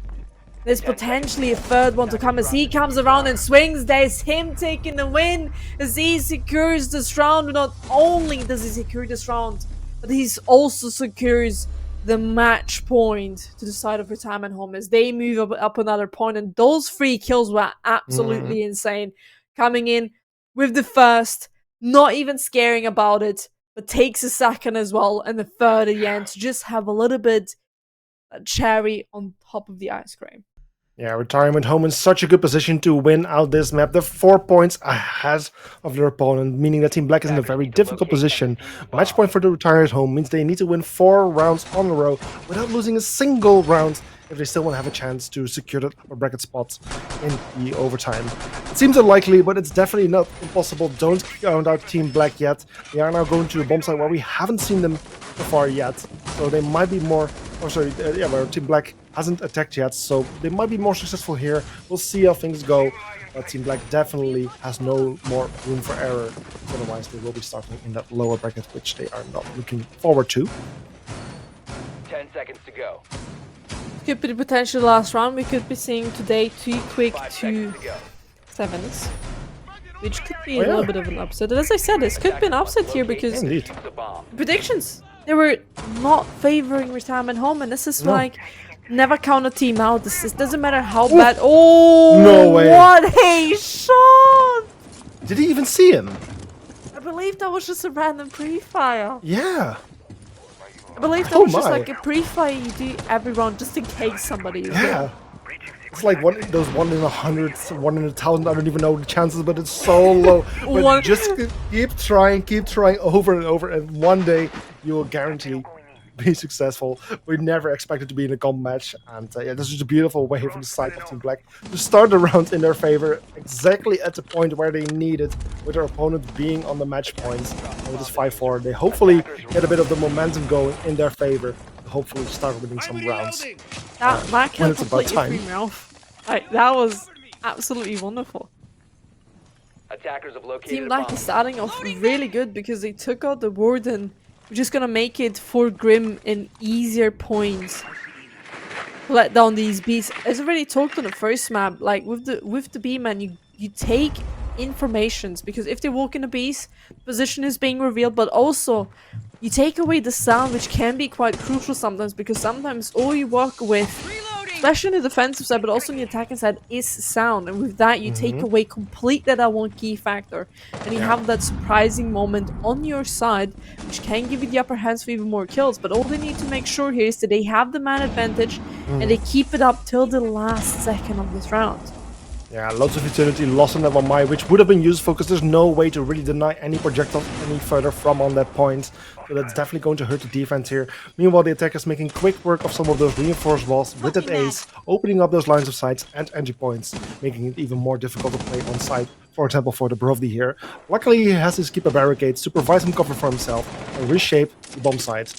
There's potentially a 3rd one to come as he comes around and swings. There's him taking the win as he secures this round. Not only does he secure this round, but he also secures the match point to the side of Retirement Home as they move up another point. And those 3 kills were absolutely insane. Coming in with the first, not even scaring about it, but takes a second as well, and the 3rd at the end to just have a little bit cherry on top of the ice cream. Yeah, Retirement Home in such a good position to win out this map. They're 4 points ahead of their opponent, meaning that Team Black is in a very difficult position. Match point for the Retirement Home means they need to win 4 rounds on a row without losing a single round if they still want to have a chance to secure the upper bracket spots in the overtime. It seems unlikely, but it's definitely not impossible. Don't count out Team Black yet. They are now going to a bomb site where we haven't seen them so far yet, so they might be more... where Team Black hasn't attacked yet, so they might be more successful here. We'll see how things go, but Team Black definitely has no more room for error. Otherwise, they will be starting in that lower bracket, which they are not looking forward to. 10 seconds to go. Could be the potential last round. We could be seeing today 2 quick 2 7s. which could be Oh, a little yeah. bit of an upset. And as I said, this could be an upset here because Indeed. The bomb. predictions, they were not favoring Retirement Home, and this is No. like never count a team out. This doesn't matter how bad. Oh, No way. what a shot! Did he even see him? I believe that was just a random pre-fire. Yeah. I believe that Oh was just my. like a pre-fire you do every round just in case somebody is Yeah. there. It's like those 1 in 100, 1 in 1,000. I don't even know the chances, but it's so low. But One- just keep trying over and over, and one day you will guarantee be successful. We never expected to be in a comp match, and yeah, this is a beautiful way from the side of Team Black to start the round in their favor, exactly at the point where they need it, with their opponent being on the match points. And with this 5-4, they hopefully get a bit of the momentum going in their favor. Hopefully, start winning some rounds. That kill it's about completely time. threw me off. Like, that was absolutely wonderful. Attackers have located Team a Black bomb. is starting off really good because they took out the Warden, which is gonna make it for Grim an easier point to let down these beasts. As already talked on the first map, like with the B-man, you take informations because if they walk in a beast, position is being revealed, but also you take away the sound, which can be quite crucial sometimes because sometimes all you work with, especially on the defensive side, but also on the attacking side, is sound. And with that, you take away completely that one key factor. And you have that surprising moment on your side, which can give you the upper hands for even more kills. But all they need to make sure here is that they have the man advantage and they keep it up till the last second of this round. Yeah, lots of utility lost on that one, Mai, which would have been useful because there's no way to really deny any projectiles any further from on that point. So that's definitely going to hurt the defense here. Meanwhile, the attackers making quick work of some of those reinforced walls with that ace, opening up those lines of sights and entry points, making it even more difficult to play on site. For example, for the Brovdi here. Luckily, he has his keeper barricades to provide some cover for himself and reshape the bomb site.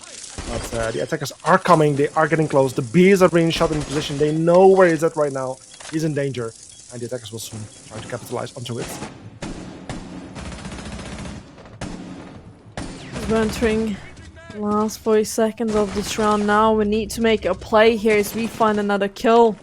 But the attackers are coming, they are getting close. The bees are being shot in position. They know where he's at right now. He's in danger. And the attackers will soon try to capitalize onto it. We're entering the last 40 seconds of this round now. We need to make a play here as we find another kill.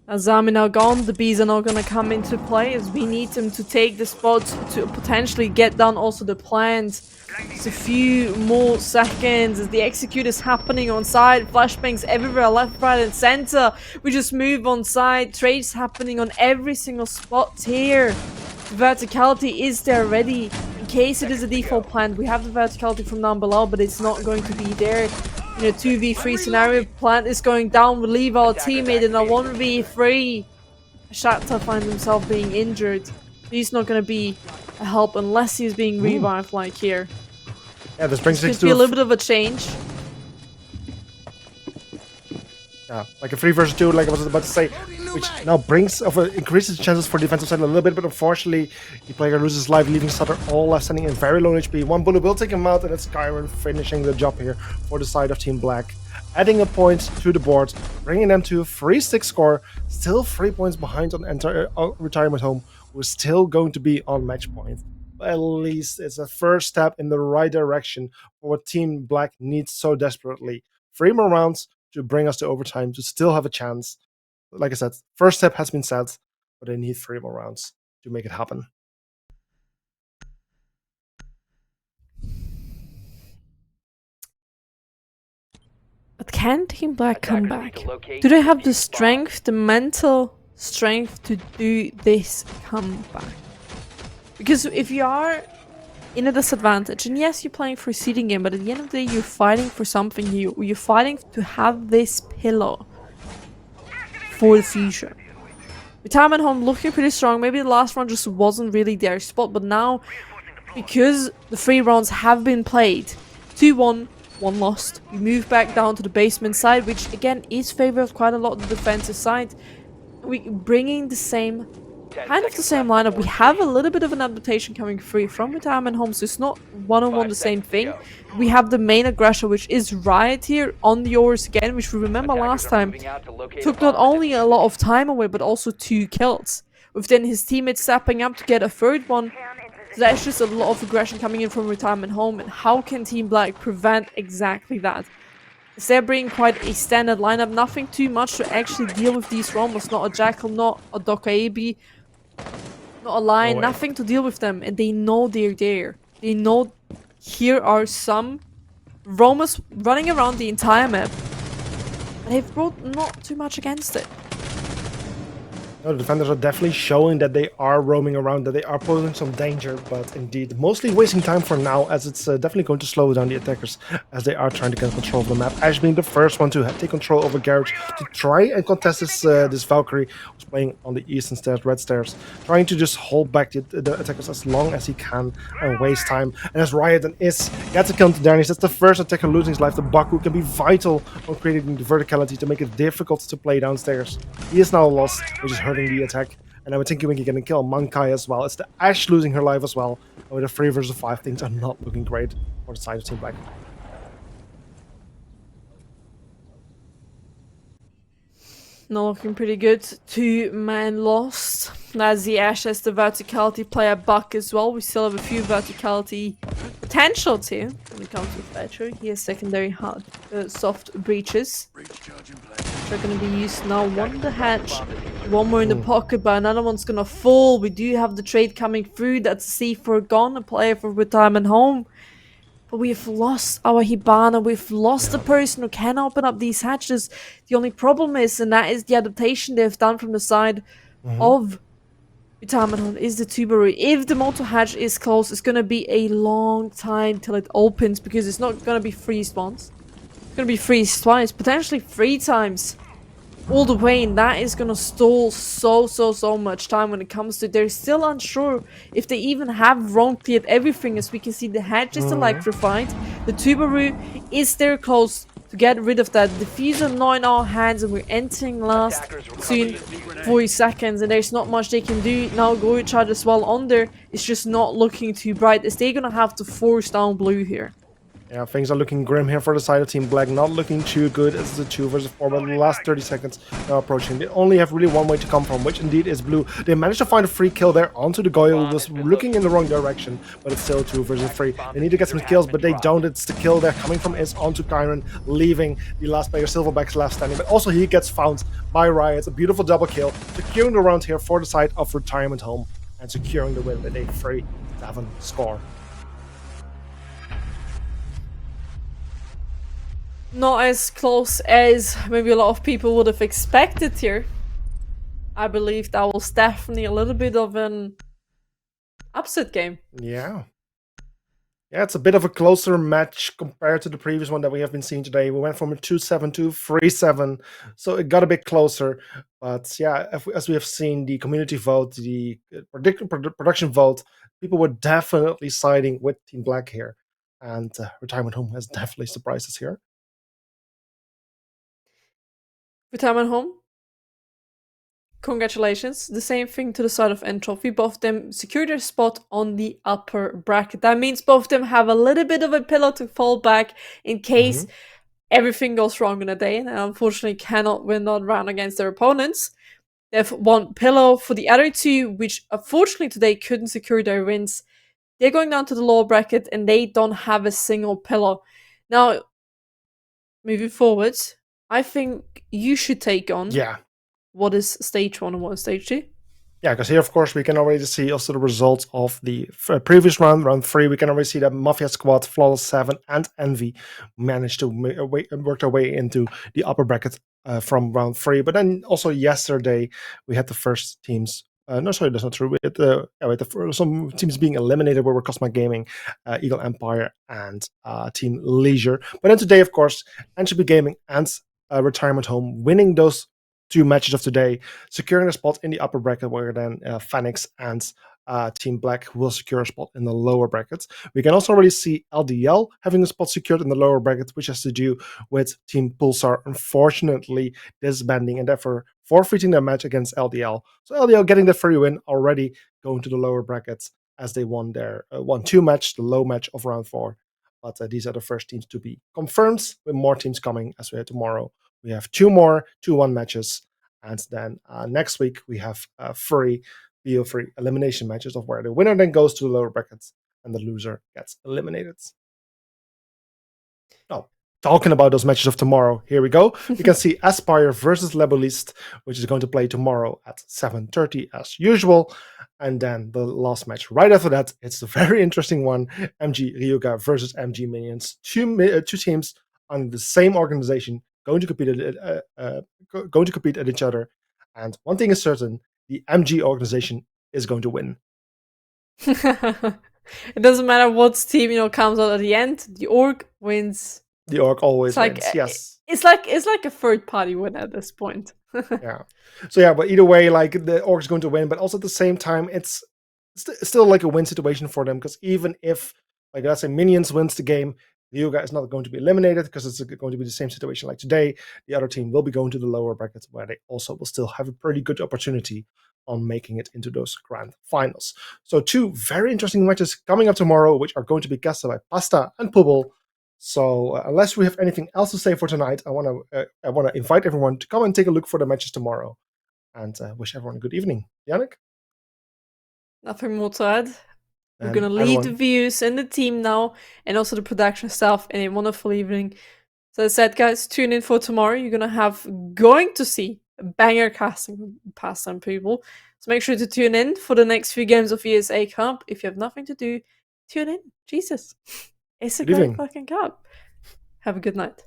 Azami now gone, the bees are not going to come into play as we need them to take the spot to potentially get down also the plants. Just a few more seconds as the execute is happening on side. Flashbangs everywhere, left, right, and center. We just move on side. Trades happening on every single spot here. The verticality is there already. In case it is a default plant, we have the verticality from down below, but it's not going to be there. In a 2v3 scenario, plant is going down. We leave our teammate in a 1v3. Shatta finds himself being injured. He's not going to be a help unless he's being revived like here. Yeah, this brings This us could be a to little bit of a change. like a 3 versus 2, like I was about to say, which now increases chances for defensive side a little bit, but unfortunately, the player loses life, leaving Sutter all left standing in very low HP. One bullet will take him out, and it's Skyrim finishing the job here for the side of Team Black. Adding a point to the board, bringing them to a 3-6 score, still 3 points behind on Retirement Home, who is still going to be on match point. But at least it's a first step in the right direction for what Team Black needs so desperately. 3 more rounds to bring us to overtime to still have a chance. Like I said, first step has been set, but they need 3 more rounds to make it happen. But can Team Black come back? Do they have the strength, the mental strength to do this comeback? Because if you are in a disadvantage, and yes, you're playing for a seeding game, but at the end of the day, you're fighting for something. You're fighting to have this pillow for the future. Retirement Home looking pretty strong. Maybe the last round just wasn't really their spot, but now, because the 3 rounds have been played, 2-1, 1 lost. We move back down to the basement side, which again is favored quite a lot of the defensive side. We bringing the same, kind of the same lineup. We have a little bit of an adaptation coming through from Retirement Home, so it's not one-on-one the same thing. We have the main aggressor, which is Riot here on the Oars again, which we remember last time took not only a lot of time away, but also 2 kills. With then his teammates stepping up to get a 3rd one. So that's just a lot of aggression coming in from Retirement Home, and how can Team Black prevent exactly that? Is they're bringing quite a standard lineup, nothing too much to actually deal with these Romans, not a Jackal, not a Doka AB. Not a line, way. nothing to deal with them, and they know they're there. They know here are some roamers running around the entire map. And they've brought not too much against it. No, the defenders are definitely showing that they are roaming around, that they are posing some danger, but indeed mostly wasting time for now, as it's definitely going to slow down the attackers as they are trying to get control of the map. Ash being the first one to take control over Garage to try and contest this Valkyrie who's playing on the eastern stairs, red stairs, trying to just hold back the attackers as long as he can and waste time. And as Riot and Is gets a kill to Darnies, that's the first attacker losing his life. The Baku can be vital on creating the verticality to make it difficult to play downstairs. He is now lost, which is hurting the attack, and I would think Winky getting kill Mankai as well. It's the Ash losing her life as well. And with a 3 versus 5, things are not looking great for the side of Team Black. Not looking pretty good. 2 men lost. That's the Ash as the verticality player Buck as well. We still have a few verticality potential too when it comes to Thatcher. He has secondary hard, soft breaches. They're going to be used now. One the hatch, one more in the pocket, but another one's going to fall. We do have the trade coming through. That's C4 gone, a player for retirement home. But we've lost our Hibana, we've lost the person who can open up these hatches. The only problem is, and that is the adaptation they've done from the side of retirement home, is the Tuberu. If the motor hatch is closed, it's going to be a long time till it opens, because it's not going to be freeze once. It's going to be freeze twice, potentially 3 times. All the way, and that is gonna stall so much time when it comes to. They're still unsure if they even have roam cleared everything. As we can see, the hatch is electrified. The Tuberu is there close to get rid of that. The diffuser now in our hands, and we're entering last soon 40 seconds, and there's not much they can do. Now Goyo charge as well on there. It's just not looking too bright, as they're gonna have to force down blue here. Yeah, things are looking grim here for the side of Team Black. Not looking too good as the 2 versus 4, but the last 30 seconds are approaching. They only have really one way to come from, which indeed is blue. They managed to find a free kill there onto the Goyo, who was looking in the wrong direction, but it's still 2 versus 3. They need to get some kills, but they don't. It's the kill there coming from Is onto Kyron, leaving the last player, Silverback's last standing. But also he gets found by Riot. A beautiful double kill, securing the round here for the side of retirement home and securing the win with a 3-7 score. Not as close as maybe a lot of people would have expected here. I believe that was definitely a little bit of an upset game. Yeah. Yeah, it's a bit of a closer match compared to the previous one that we have been seeing today. We went from a 2-7 to 3-7, so it got a bit closer. But yeah, as we have seen, the community vote, the production vote, people were definitely siding with Team Black here. And Retirement Home has definitely surprised us here. Retirement home. Congratulations. The same thing to the side of Entropy. Both of them secure their spot on the upper bracket. That means both of them have a little bit of a pillow to fall back in case everything goes wrong in a day, and unfortunately cannot win that round against their opponents. They have one pillow. For the other 2, which unfortunately today couldn't secure their wins, they're going down to the lower bracket and they don't have a single pillow. Now, moving forward, I think you should take on what is stage 1 and what is stage 2. Yeah, because here, of course, we can already see also the results of the previous round, round 3. We can already see that Mafia Squad, Flawless 7, and Envy managed to work their way into the upper bracket from round 3. But then also yesterday, we had the first teams. No, sorry, that's not true. We had some teams being eliminated where were Cosmic Gaming, Eagle Empire, and Team Leisure. But then today, of course, Entropy Gaming and Retirement Home winning those 2 matches of today, securing a spot in the upper bracket, where then Phoenix and Team Black will secure a spot in the lower brackets. We can also already see LDL having a spot secured in the lower bracket, which has to do with Team Pulsar unfortunately disbanding and therefore forfeiting their match against LDL. So LDL getting the free win, already going to the lower brackets as they won their 1-2 match, the low match of round 4. But these are the first teams to be confirmed, with more teams coming as we have tomorrow. We have 2 more 2-1 matches, and then next week we have 3 BO3 elimination matches, of where the winner then goes to the lower brackets and the loser gets eliminated. Oh, talking about those matches of tomorrow, here we go. You can see Aspire versus Lebolist, which is going to play tomorrow at 7:30 as usual. And then the last match right after that, it's the very interesting one: MG Ryuga versus MG Minions. Two teams on the same organization going to compete at each other. And one thing is certain: the MG organization is going to win. It doesn't matter what team comes out at the end. The org wins. The org always It's like wins. Yes. it's like a third party win at this point. Yeah. So yeah, but either way, like the org is going to win, but also at the same time, it's still like a win situation for them, because even if, like, let's say Minions wins the game, the Ryuga is not going to be eliminated because it's going to be the same situation like today. The other team will be going to the lower brackets, where they also will still have a pretty good opportunity on making it into those grand finals. So two very interesting matches coming up tomorrow, which are going to be casted by Pasta and Pubble. So unless we have anything else to say for tonight, I want to invite everyone to come and take a look for the matches tomorrow, and wish everyone a good evening. Yannick? Nothing more to add. We're And gonna leave the everyone, views and the team now, and also the production staff in a wonderful evening. So as I said, guys, tune in for tomorrow. You're going to see a banger casting past some people. So make sure to tune in for the next few games of ESA Cup. If you have nothing to do, tune in. Jesus. It's a good great evening. fucking cup. Have a good night.